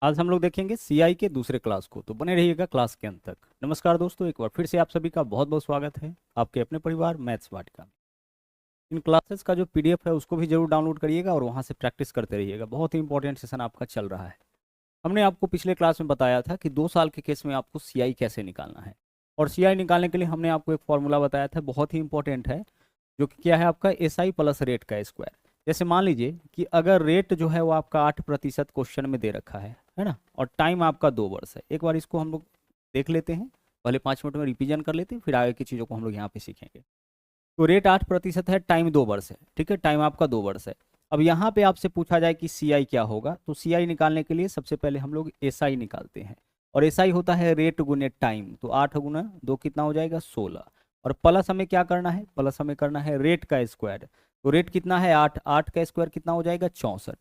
आज हम लोग देखेंगे सीआई के दूसरे क्लास को, तो बने रहिएगा क्लास के अंत तक। नमस्कार दोस्तों, एक बार फिर से आप सभी का बहुत बहुत स्वागत है आपके अपने परिवार मैथ्स वाटिका में। इन क्लासेस का जो पीडीएफ है उसको भी जरूर डाउनलोड करिएगा और वहाँ से प्रैक्टिस करते रहिएगा। बहुत ही इंपॉर्टेंट सेशन आपका चल रहा है। हमने आपको पिछले क्लास में बताया था कि 2 साल के केस में आपको सीआई कैसे निकालना है, और सीआई निकालने के लिए हमने आपको एक फॉर्मूला बताया था, बहुत ही इंपॉर्टेंट है, जो कि क्या है आपका एसआई प्लस रेट का स्क्वायर। जैसे मान लीजिए कि अगर रेट जो है वो आपका 8% क्वेश्चन में दे रखा है ना, और टाइम आपका 2 वर्ष है। एक बार इसको हम लोग देख लेते हैं, पहले 5 मिनट में रिवीजन कर लेते हैं, फिर आगे की चीज़ों को हम लोग यहाँ पे सीखेंगे। तो रेट 8% है, टाइम 2 वर्ष है, ठीक है, टाइम आपका 2 वर्ष है। अब यहाँ पे आपसे पूछा जाए कि सीआई क्या होगा, तो सीआई निकालने के लिए सबसे पहले हम लोग एसआई निकालते हैं, और एसआई होता है रेट गुने टाइम। तो 8 गुना 2 कितना हो जाएगा, 16। और प्लस हमें क्या करना है, प्लस हमें करना है रेट का स्क्वायर। तो रेट कितना है 8, 8 का स्क्वायर कितना हो जाएगा 64।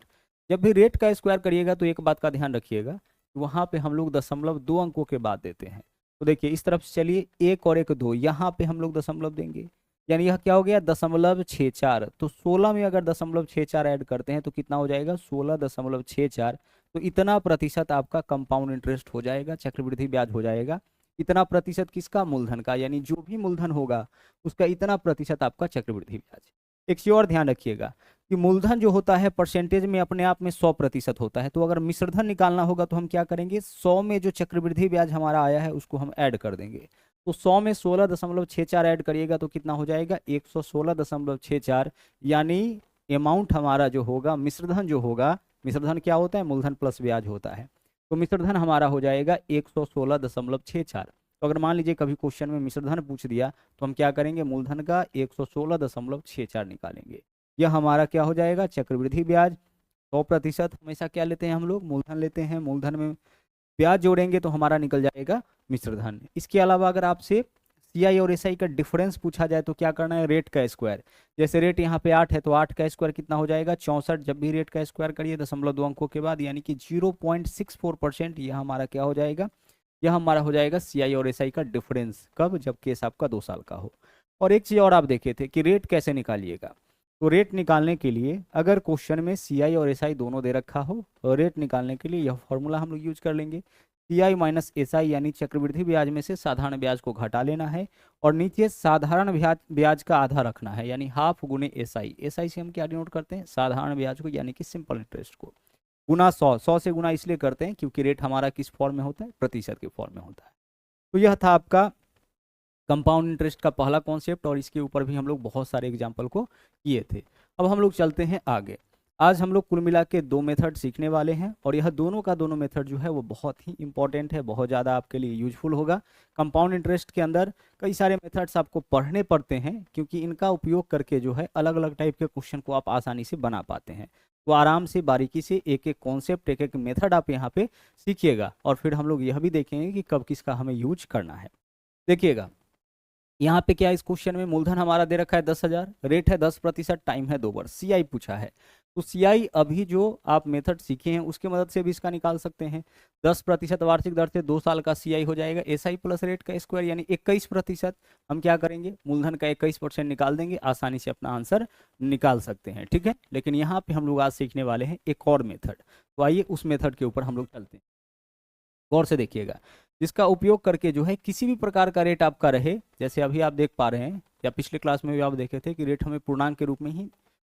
जब भी रेट का स्क्वायर करिएगा तो एक बात का ध्यान रखिएगा, वहाँ पे हम लोग दशमलव 2 अंकों के बाद देते हैं। तो देखिए इस तरफ से चलिए, एक और एक 2, यहाँ पे हम लोग दशमलव देंगे, यानी यह क्या हो गया 0.64। तो 16 में अगर 0.64 ऐड करते हैं तो कितना हो जाएगा 16.64। तो इतना प्रतिशत आपका कंपाउंड इंटरेस्ट हो जाएगा, चक्रवृद्धि ब्याज हो जाएगा। इतना प्रतिशत किसका, मूलधन का, यानी जो भी मूलधन होगा उसका इतना प्रतिशत आपका चक्रवृद्धि ब्याज। एक चीज और ध्यान रखिएगा कि मूलधन जो होता है परसेंटेज में अपने आप में 100% होता है। तो अगर मिश्रधन निकालना होगा तो हम क्या करेंगे, 100 में जो चक्रवृद्धि ब्याज हमारा आया है उसको हम ऐड कर देंगे। तो 100 में 16.64 ऐड करिएगा तो कितना हो जाएगा 116.64। यानी अमाउंट हमारा जो होगा, मिश्रधन जो होगा, मिश्रधन क्या होता है, मूलधन प्लस ब्याज होता है। तो मिश्रधन हमारा हो जाएगा 116.64। तो अगर मान लीजिए कभी क्वेश्चन में मिश्रधन पूछ दिया तो हम क्या करेंगे, मूलधन का 116.64 निकालेंगे। यह हमारा क्या हो जाएगा, चक्रवृद्धि ब्याज। 100% हमेशा क्या लेते हैं हम लोग, मूलधन लेते हैं। मूलधन में ब्याज जोड़ेंगे तो हमारा निकल जाएगा मिश्रधन। इसके अलावा अगर आपसे सीआई और एसआई का डिफरेंस पूछा जाए तो क्या करना है, रेट का स्क्वायर। जैसे रेट यहाँ पे 8 है तो 8 का स्क्वायर कितना हो जाएगा 64। जब भी रेट का स्क्वायर करिए दशमलव 2 अंकों के बाद, यानी कि 0.64%, यह हमारा क्या हो जाएगा, यह हमारा हो जाएगा सीआई और एसआई का डिफरेंस। कब, जब केस आपका 2 साल का हो। और एक चीज और आप देखे थे कि रेट कैसे निकालिएगा। तो रेट निकालने के लिए अगर क्वेश्चन में सीआई और एसआई दोनों दे रखा हो, और रेट निकालने के लिए यह फॉर्मूला हम लोग यूज कर लेंगे, सीआई माइनस एसआई, यानी चक्रवृद्धि ब्याज में से साधारण ब्याज को घटा लेना है, और नीचे साधारण ब्याज ब्याज का आधा रखना है, यानी हाफ गुने एसआई। एसआई से हम क्या डिनोट करते हैं, साधारण ब्याज को, यानी कि सिंपल इंटरेस्ट को, गुना 100। 100 से गुना इसलिए करते हैं क्योंकि रेट हमारा किस फॉर्म में होता है, प्रतिशत के फॉर्म में होता है। तो यह था आपका कंपाउंड इंटरेस्ट का पहला कॉन्सेप्ट, और इसके ऊपर भी हम लोग बहुत सारे एग्जाम्पल को किए थे। अब हम लोग चलते हैं आगे। आज हम लोग कुल मिला के 2 मेथड सीखने वाले हैं, और यह दोनों का दोनों मेथड जो है वो बहुत ही इंपॉर्टेंट है, बहुत ज़्यादा आपके लिए यूजफुल होगा। कंपाउंड इंटरेस्ट के अंदर कई सारे मेथड्स आपको पढ़ने पड़ते हैं, क्योंकि इनका उपयोग करके जो है अलग अलग टाइप के क्वेश्चन को आप आसानी से बना पाते हैं। तो आराम से बारीकी से एक एक कॉन्सेप्ट, एक एक मेथड आप यहाँ पे सीखिएगा, और फिर हम लोग यह भी देखेंगे कि कब किसका हमें यूज करना है। देखिएगा यहाँ पे क्या है, इस क्वेश्चन में मूलधन हमारा दे रखा है 10,000, रेट है 10%, टाइम है 2 वर्ष, सीआई पूछा है। तो सीआई अभी जो आप मेथड सीखे हैं उसके मदद से भी इसका निकाल सकते हैं। 10% वार्षिक दर से 2 साल का सीआई हो जाएगा एसआई प्लस रेट का स्क्वायर, यानी 21%। हम क्या करेंगे, मूलधन का 21% निकाल देंगे, आसानी से अपना आंसर निकाल सकते हैं, ठीक है। लेकिन यहाँ पे हम लोग आज सीखने वाले हैं एक और मेथड। तो आइए उस मेथड के ऊपर हम लोग चलते हैं। गौर से देखिएगा, जिसका उपयोग करके जो है किसी भी प्रकार का रेट आपका रहे, जैसे अभी आप देख पा रहे हैं, या पिछले क्लास में भी आप देखे थे कि रेट हमें पूर्णांक के रूप में ही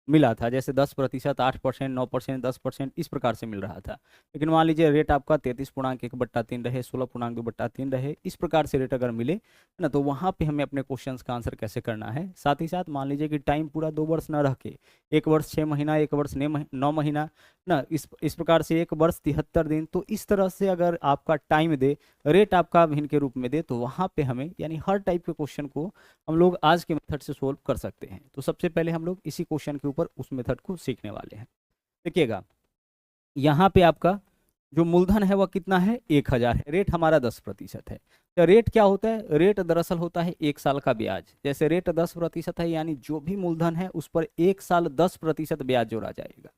मिला था, जैसे 10%, 8%, 9%, 10%, इस प्रकार से मिल रहा था। लेकिन मान लीजिए रेट आपका 33.1/3 रहे, 16.2/3 रहे, इस प्रकार से रेट अगर मिले है ना, तो वहाँ पे हमें अपने क्वेश्चंस का आंसर कैसे करना है। साथ ही साथ मान लीजिए कि टाइम पूरा 2 वर्ष न रह के 1 वर्ष 6 महीना, 1 वर्ष 9 महीना ना, इस प्रकार से 1 वर्ष 73 दिन, तो इस तरह से अगर आपका टाइम दे, रेट आपका भिन्न के रूप में दे, तो वहाँ पे हमें यानी हर टाइप के क्वेश्चन को हम लोग आज के मेथड से सोल्व कर सकते हैं। तो सबसे पहले हम लोग इसी क्वेश्चन के ऊपर उस मेथड को सीखने वाले हैं। देखिएगा यहाँ पे आपका जो मूलधन है वह कितना है 1,000 है, रेट हमारा 10% है। तो रेट क्या होता है, रेट दरअसल होता है 1 साल का ब्याज। जैसे रेट 10% है, यानी जो भी मूलधन है उस पर 1 साल 10% ब्याज जोड़ा जाएगा।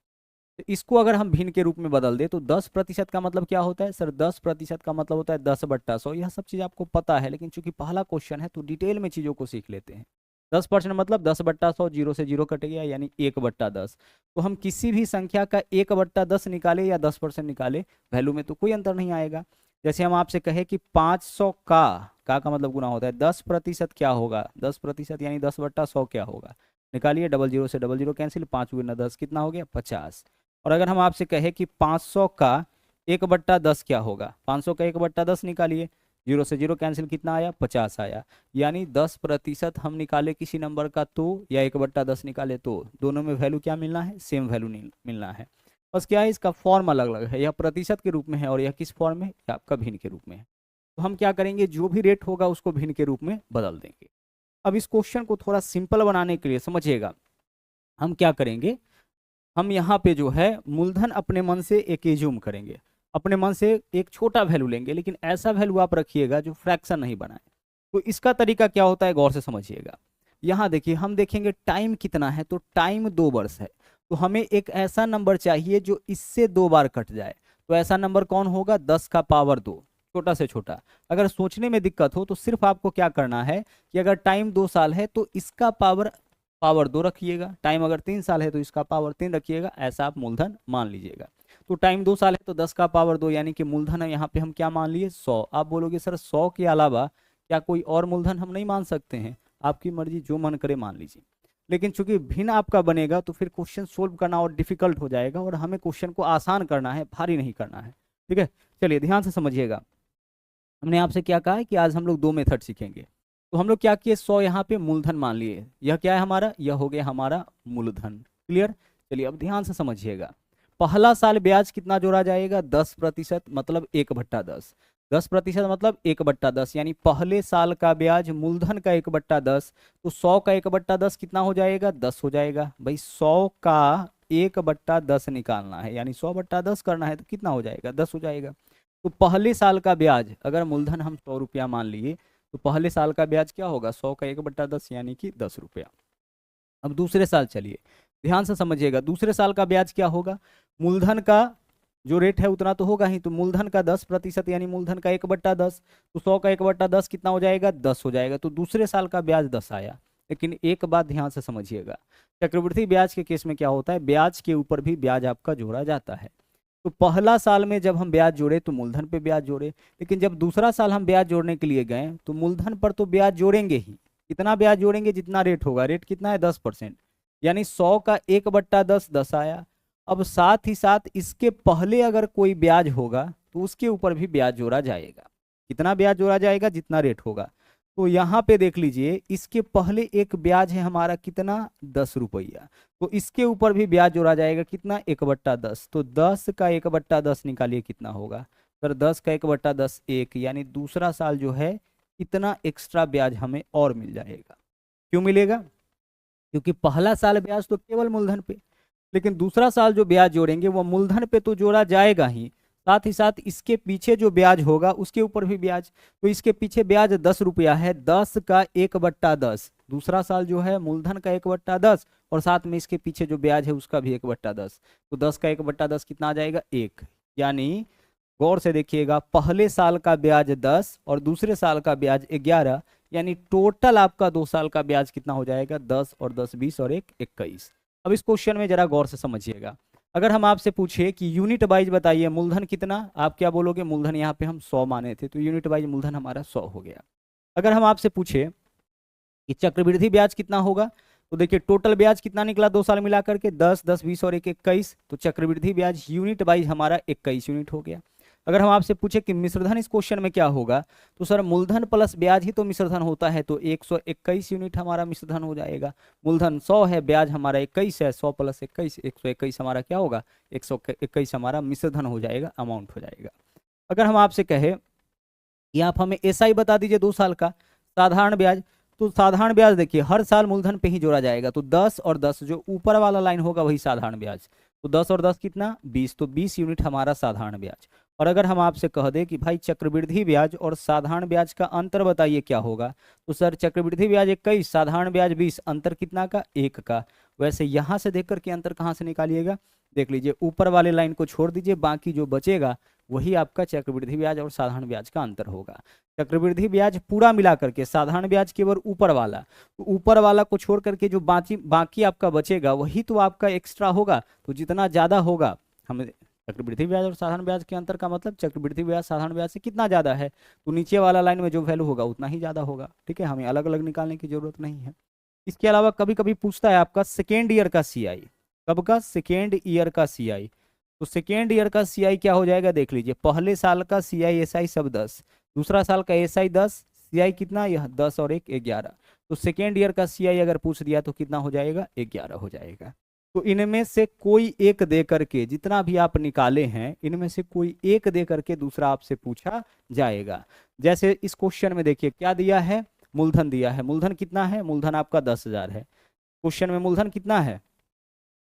तो इसको अगर हम भिन्न के रूप में बदल दे तो 10% का मतलब क्या होता है सर, 10% का मतलब होता है 10/100। यह सब चीज़ आपको पता है, लेकिन चूंकि पहला क्वेश्चन है तो डिटेल में चीज़ों को सीख लेते हैं। 10% मतलब 10/100, 0 से 0 कट गया यानी 1/10। तो हम किसी भी संख्या का 1/10 निकाले या 10% निकाले, वैल्यू में तो कोई अंतर नहीं आएगा। जैसे हम आपसे कहे कि 500 का मतलब गुना होता है 10% क्या होगा, 10% यानी 10/100 क्या होगा, निकालिए। 00 से 00 कैंसिल, 5 गुना 10 कितना हो गया 50। और अगर हम आपसे कहे कि 500 का 1/10 क्या होगा, 500 का 1/10 निकालिए, 0 से 0 कैंसिल, कितना आया 50 आया। यानी 10% हम निकाले किसी नंबर का तो, या 1/10 निकाले तो, दोनों में वैल्यू क्या मिलना है, सेम वैल्यू मिलना है। बस क्या है, इसका फॉर्म अलग अलग है, यह प्रतिशत के रूप में है और यह किस फॉर्म में, यह आपका भिन्न के रूप में है। तो हम क्या करेंगे, जो भी रेट होगा उसको भिन्न के रूप में बदल देंगे। अब इस क्वेश्चन को थोड़ा सिंपल बनाने के लिए समझिएगा, हम क्या करेंगे, हम यहाँ पे जो है मूलधन अपने मन से एक एज्यूम करेंगे, अपने मन से एक छोटा वैल्यू लेंगे, लेकिन ऐसा वैल्यू आप रखिएगा जो फ्रैक्शन नहीं बनाए। तो इसका तरीका क्या होता है, गौर से समझिएगा। यहाँ देखिए, हम देखेंगे टाइम कितना है, तो टाइम 2 वर्ष है। तो हमें एक ऐसा नंबर चाहिए जो इससे 2 बार कट जाए। तो ऐसा नंबर कौन होगा, 10 का पावर 2, छोटा से छोटा। अगर सोचने में दिक्कत हो तो सिर्फ आपको क्या करना है कि अगर टाइम 2 साल है तो इसका पावर 2 रखिएगा, टाइम अगर 3 साल है तो इसका पावर 3 रखिएगा, ऐसा आप मूलधन मान लीजिएगा। तो टाइम 2 साल है तो 10 का पावर 2 यानी कि मूलधन है यहाँ पे हम क्या मान लिए 100। आप बोलोगे सर 100 के अलावा क्या कोई और मूलधन हम नहीं मान सकते हैं, आपकी मर्जी, जो मन करे मान लीजिए। लेकिन चूंकि भिन्न आपका बनेगा तो फिर क्वेश्चन सोल्व करना और डिफिकल्ट हो जाएगा, और हमें क्वेश्चन को आसान करना है, भारी नहीं करना है। ठीक है, चलिए ध्यान से समझिएगा। हमने आपसे क्या कहा है कि आज हम लोग 2 मेथड सीखेंगे। तो हम लोग क्या किए, 100 यहाँ पे मूलधन मान लिए, यह क्या है हमारा, यह हो गया हमारा मूलधन। क्लियर। चलिए अब ध्यान से समझिएगा, पहला साल ब्याज कितना जोड़ा जाएगा, 10% मतलब 1/10। 10% मतलब 1/10 यानी पहले साल का ब्याज मूलधन का 1/10। तो 100 का 1/10 कितना हो जाएगा, 10 हो जाएगा। भाई 100 का 1/10 निकालना है, यानी 100/10 करना है, तो कितना हो जाएगा, 10 हो जाएगा। तो पहले साल का ब्याज, अगर मूलधन हम 100 रुपया मान लिए, तो पहले साल का ब्याज क्या होगा, 100 का 1/10 यानी कि 10 रुपया। अब दूसरे साल चलिए, ध्यान से समझिएगा, दूसरे साल का ब्याज क्या होगा, मूलधन का जो रेट है उतना तो होगा ही, तो मूलधन का 10% यानी मूलधन का 1/10। तो 100 का 1/10 कितना हो जाएगा, 10 हो जाएगा। तो दूसरे साल का ब्याज 10 आया। लेकिन एक बात ध्यान से समझिएगा, चक्रवृद्धि ब्याज के केस में क्या होता है, ब्याज के ऊपर भी ब्याज आपका जोड़ा जाता है। तो पहला साल में जब हम ब्याज जोड़े तो मूलधन पे ब्याज जोड़े, लेकिन जब दूसरा साल हम ब्याज जोड़ने के लिए गए तो मूलधन पर तो ब्याज जोड़ेंगे ही। कितना ब्याज जोड़ेंगे, जितना रेट होगा, रेट कितना है 10%, यानी 100 का 1/10 10 आया। अब साथ ही साथ इसके पहले अगर कोई ब्याज होगा तो उसके ऊपर भी ब्याज जोड़ा जाएगा। कितना ब्याज जोड़ा जाएगा, जितना रेट होगा। तो यहाँ पे देख लीजिए, इसके पहले एक ब्याज है हमारा कितना, 10 रुपया। तो इसके ऊपर भी ब्याज जोड़ा जाएगा, कितना 1/10। तो 10 का 1/10 निकालिए कितना होगा, सर 10 का 1/10 1, यानी दूसरा साल जो है इतना एक्स्ट्रा ब्याज हमें और मिल जाएगा। क्यों मिलेगा, क्योंकि पहला साल ब्याज तो केवल मूलधन पे, लेकिन दूसरा साल जो ब्याज जोड़ेंगे वो मूलधन पे तो जोड़ा जाएगा ही, साथ ही साथ इसके पीछे जो ब्याज होगा उसके ऊपर भी ब्याज। तो इसके पीछे ब्याज 10 रुपया है, 10 का 1/10, दूसरा साल जो है मूलधन का 1/10, और साथ में इसके पीछे जो ब्याज है उसका भी 1/10। तो 10 का 1/10 कितना आ जाएगा, 1। यानी गौर से देखिएगा, पहले साल का ब्याज 10 और दूसरे साल का ब्याज 11, यानी टोटल आपका 2 साल का ब्याज कितना हो जाएगा, 10 और 10 20 और 1 21। अब इस क्वेश्चन में जरा गौर से समझिएगा, अगर हम आपसे पूछे कि यूनिट वाइज बताइए मूलधन कितना, आप क्या बोलोगे, मूलधन यहाँ पे हम 100 माने थे, तो यूनिट वाइज मूलधन हमारा 100 हो गया। अगर हम आपसे पूछे कि चक्रवृद्धि ब्याज कितना होगा, तो देखिए टोटल ब्याज कितना निकला 2 साल मिला करके, 10 10 20 और 1 21। तो चक्रवृद्धि ब्याज यूनिट वाइज हमारा 21 यूनिट हो गया। अगर हम आपसे पूछे कि मिश्रधन इस क्वेश्चन में क्या होगा, तो सर मूलधन प्लस ब्याज ही तो मिश्रधन होता है, तो 121 यूनिट हमारा मिश्रधन हो जाएगा। मूलधन 100 है, ब्याज हमारा 21 है, 100 + 21 121 हमारा क्या होगा, 121 हमारा मिश्रधन हो जाएगा, अमाउंट हो जाएगा। अगर हम आपसे कहे कि आप हमें एसआई बता दीजिए 2 साल का साधारण ब्याज, तो साधारण ब्याज देखिए हर साल मूलधन पे ही जोड़ा जाएगा, तो 10 और 10 जो ऊपर वाला लाइन होगा वही साधारण ब्याज। तो 10 और 10 कितना 20, तो 20 यूनिट हमारा साधारण ब्याज। और अगर हम आपसे कह दें कि भाई चक्रवृद्धि ब्याज और साधारण ब्याज का अंतर बताइए क्या होगा, तो सर चक्रवृद्धि ब्याज 21, साधारण ब्याज 20, अंतर कितना का 1 का। वैसे यहाँ से देख करके अंतर कहाँ से निकालिएगा, देख लीजिए ऊपर वाले लाइन को छोड़ दीजिए, बाकी जो बचेगा वही आपका चक्रवृद्धि ब्याज और साधारण ब्याज का अंतर होगा। चक्रवृद्धि ब्याज पूरा मिला करके, साधारण ब्याज केवल ऊपर वाला, तो ऊपर वाला को छोड़ करके जो बाकी आपका बचेगा वही तो आपका एक्स्ट्रा होगा। तो जितना ज़्यादा होगा, हमें चक्रवृद्धि ब्याज और साधारण ब्याज के अंतर का मतलब चक्रवृद्धि ब्याज साधारण ब्याज से कितना ज़्यादा है, तो नीचे वाला लाइन में जो वैल्यू होगा उतना ही ज़्यादा होगा। ठीक है, हमें अलग अलग निकालने की जरूरत नहीं है। इसके अलावा कभी कभी पूछता है आपका सेकेंड ईयर का सीआई, कब का, सेकेंड ईयर का सीआई। तो सेकेंड ईयर का सीआई क्या हो जाएगा, देख लीजिए, पहले साल का सीआई एसआई सब 10, दूसरा साल का एसआई 10, सीआई कितना, यह 10 और 1 11। तो सेकेंड ईयर का सीआई अगर पूछ दिया तो कितना हो जाएगा, 11 हो जाएगा। तो इनमें से कोई एक दे करके, जितना भी आप निकाले हैं इनमें से कोई एक दे करके दूसरा आपसे पूछा जाएगा। जैसे इस क्वेश्चन में देखिए क्या दिया है, मूलधन दिया है। मूलधन कितना है, मूलधन आपका 10,000 है। क्वेश्चन में मूलधन कितना है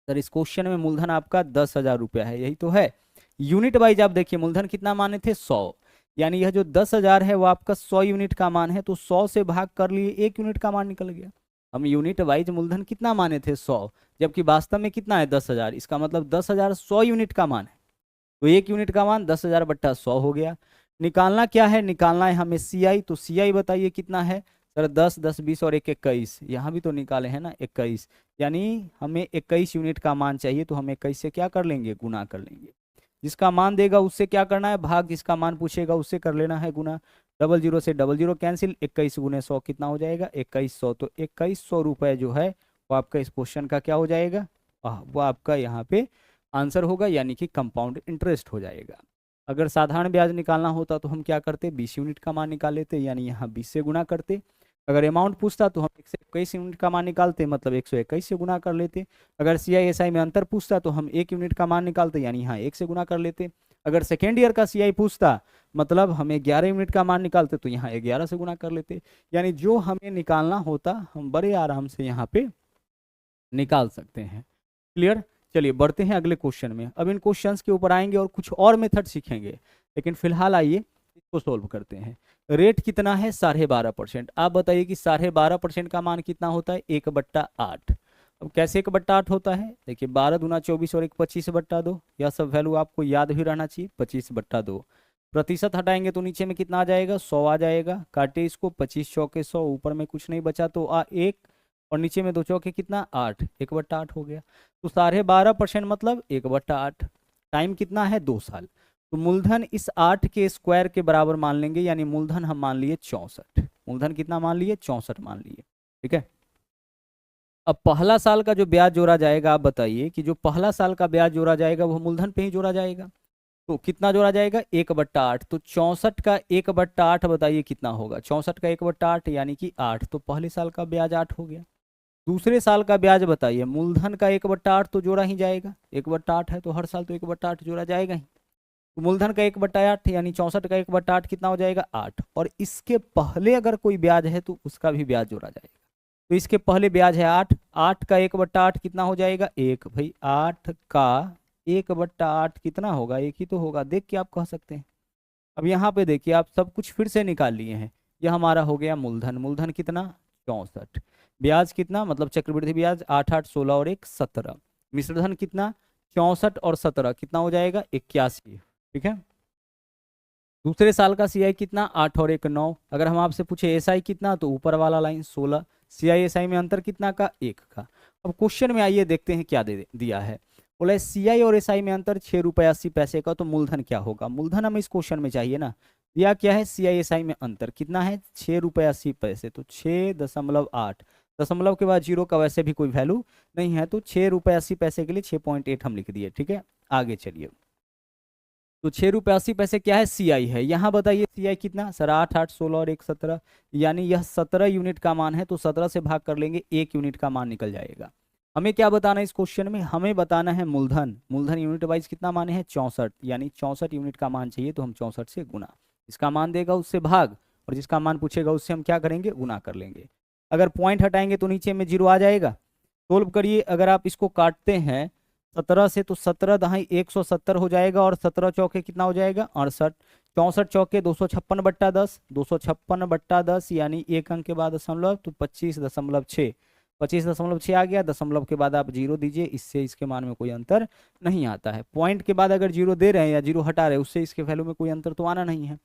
सर, इस क्वेश्चन में मूलधन आपका 10,000 रुपया है, यही तो है। यूनिट वाइज आप देखिए मूलधन कितना माने थे, 100, यानी यह जो 10,000 है वो आपका 100 यूनिट का मान है, तो 100 से भाग कर लिए 1 यूनिट का मान निकल गया। हम यूनिट वाइज मूलधन कितना माने थे, 100, जबकि वास्तव में कितना है 10,000। इसका मतलब 10,000 100 यूनिट का मान है, तो 1 यूनिट का मान 10,000 बट्टा 100 हो गया। निकालना क्या है, निकालना है हमें सीआई। तो सीआई बताइए कितना है सर, 10 10 20 और 1 21, यहाँ भी तो निकाले हैं ना 21, यानी हमें 21 यूनिट का मान चाहिए। तो हम 21 से क्या कर लेंगे, गुना कर लेंगे। जिसका मान देगा उससे क्या करना है, भाग, जिसका मान पूछेगा उससे कर लेना है गुना। 00 से 00 कैंसिल, 21 गुने 100 कितना हो जाएगा, 2100। तो 2100 रुपये जो है वो आपका इस क्वेश्चन का क्या हो जाएगा, वो आपका यहाँ पे आंसर होगा, यानी कि कंपाउंड इंटरेस्ट हो जाएगा। अगर साधारण ब्याज निकालना होता तो हम क्या करते, 20 यूनिट का मान निकाल लेते, यानी यहाँ 20 से गुना करते। अगर अमाउंट पूछता तो हम 121 यूनिट का मान निकालते, मतलब 121 से गुना कर लेते। अगर सीआईएसआई में अंतर पूछता तो हम 1 यूनिट का मान निकालते, यानी यहाँ 1 से गुना कर लेते। अगर सेकेंड ईयर का सीआई पूछता, मतलब हमें 11 यूनिट का मान निकालते, तो यहाँ 11 से गुना कर लेते। यानी जो हमें निकालना होता हम बड़े आराम से यहाँ पे निकाल सकते हैं। क्लियर, चलिए बढ़ते हैं अगले क्वेश्चन में। अब इन क्वेश्चंस के ऊपर आएंगे और कुछ और मेथड सीखेंगे, लेकिन फिलहाल आइए इसको सोल्व करते हैं। रेट कितना है, 12.5%। आप बताइए कि 12.5% का मान कितना होता है, 1/8। अब कैसे 1/8 होता है, देखिए 12 दूना 24 और 1 25/2, यह सब वैल्यू आपको याद भी रहना चाहिए, 25/2। प्रतिशत हटाएंगे तो नीचे में कितना आ जाएगा, 100 आ जाएगा। काटे इसको, 25 चौके 100, ऊपर में कुछ नहीं बचा तो 1, और नीचे में 2 चौके कितना, 8, 1/8 हो गया। तो 12.5% मतलब 1/8। टाइम कितना है, 2 साल। तो मूलधन इस 8 के स्क्वायर के बराबर मान लेंगे, यानी मूलधन हम मान लिए 64। मूलधन कितना मान लिए, 64 मान लिए। ठीक है, अब पहला साल का जो ब्याज जोड़ा जाएगा, आप बताइए कि जो पहला साल का ब्याज जोड़ा जाएगा वो मूलधन पे ही जोड़ा जाएगा। तो कितना जोड़ा जाएगा, 1/8। तो 64 का 1/8 बताइए कितना होगा, 64 का 1/8 यानी कि 8। तो पहले साल का ब्याज 8 हो गया। दूसरे साल का ब्याज बताइए, मूलधन का 1/8 तो जोड़ा ही जाएगा, 1/8 है तो हर साल तो 1/8 जोड़ा जाएगा ही। तो मूलधन का 1/8 यानी 64 का 1/8 कितना हो जाएगा, 8। और इसके पहले अगर कोई ब्याज है तो उसका भी ब्याज जोड़ा जाएगा। तो इसके पहले ब्याज है 8, 8 का 1/8 कितना हो जाएगा, 1। भाई 8 का 1/8 कितना होगा, 1 ही तो होगा, देख के आप कह सकते हैं। अब यहाँ पे देखिए आप सब कुछ फिर से निकाल लिए हैं। यह हमारा हो गया मूलधन, मूलधन कितना, 64। ब्याज कितना, मतलब चक्रवृद्धि ब्याज 8 8 16 और 1 17। मिश्रधन कितना, 64 और 17 कितना हो जाएगा, 81। ठीक है, दूसरे साल का सीआई कितना, 8 और 1 9। अगर हम आपसे पूछे एसआई कितना, तो ऊपर वाला लाइन 16। सीआई एसआई में अंतर कितना का, 1 का। अब क्वेश्चन में आइए देखते हैं क्या दिया है। बोला सीआई और एसआई में अंतर 6 रुपये 80 पैसे का, तो मूलधन क्या होगा। मूलधन हमें इस क्वेश्चन में चाहिए ना। दिया क्या है, सीआई एसआई में अंतर कितना है, 6 रुपये 80 पैसे। तो 6.8, दशमलव के बाद 0 का वैसे भी कोई वैल्यू नहीं है, तो 6 रुपये 80 पैसे के लिए 6.8 हम लिख दिए। ठीक है, आगे चलिए। तो 6 रुपये 80 पैसे क्या है, सीआई है। यहाँ बताइए सीआई कितना, सर 8 8 16 और 1 17, यानी यह 17 यूनिट का मान है। तो 17 से भाग कर लेंगे, 1 यूनिट का मान निकल जाएगा। हमें क्या बताना है इस क्वेश्चन में, हमें बताना है मूलधन। मूलधन यूनिट वाइज कितना माने हैं, 64, यानी 64 यूनिट का मान चाहिए। तो हम 64 से गुना, जिसका मान देगा उससे भाग, और जिसका मान पूछेगा उससे हम क्या करेंगे, गुना कर लेंगे। अगर पॉइंट हटाएंगे तो नीचे में 0 आ जाएगा। सोल्व करिए, अगर आप इसको काटते हैं 17 से, तो 17 दहाई 170 हो जाएगा, और 17 चौके कितना हो जाएगा, 68। 64 चौके 256/10, 256/10 यानी 1 अंक के बाद दशमलव, तो 25.6। 25.6 आ गया, दशमलव के बाद आप जीरो दीजिए, इससे इसके मान में कोई अंतर नहीं आता है। पॉइंट के बाद अगर जीरो दे रहे हैं या जीरो हटा रहे हैं, उससे इसके वैल्यू में कोई अंतर तो आना नहीं है।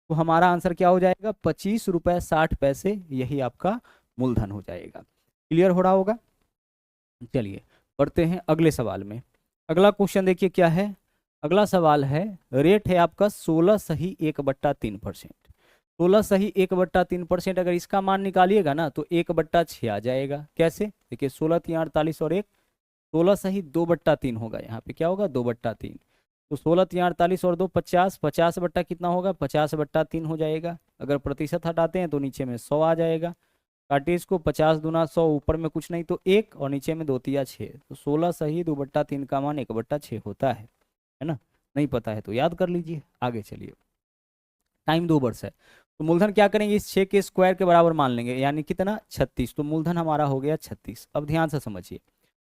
तो हमारा आंसर क्या हो जाएगा, 25 रुपये 60 पैसे, यही आपका मूलधन हो जाएगा। क्लियर हो रहा होगा। चलिए पढ़ते हैं अगले सवाल में। अगला क्वेश्चन देखिए क्या है। अगला सवाल है, रेट है आपका 16 सही 1/3%। 16 सही 1/3%, अगर इसका मान निकालिएगा ना तो 1/6 आ जाएगा। कैसे, देखिए 16 3 48 और 1, 16 सही 2/3 होगा, यहाँ पे क्या होगा 2/3। तो 16 3 48 और 2 50, 50 बट्टा कितना होगा 50/3 हो जाएगा। अगर प्रतिशत हटाते हैं तो नीचे में 100 आ जाएगा। काटिए इसको, 50 दूना 100, ऊपर में कुछ नहीं तो 1 और नीचे में 2 तिया 6। तो 16 सही 2/3 का मान 1/6 होता है ना। नहीं पता है तो याद कर लीजिए। आगे चलिए, टाइम 2 वर्ष है तो मूलधन क्या करेंगे, इस 6 के स्क्वायर के बराबर मान लेंगे, यानी कितना 36। तो मूलधन हमारा हो गया 36। अब ध्यान से समझिए,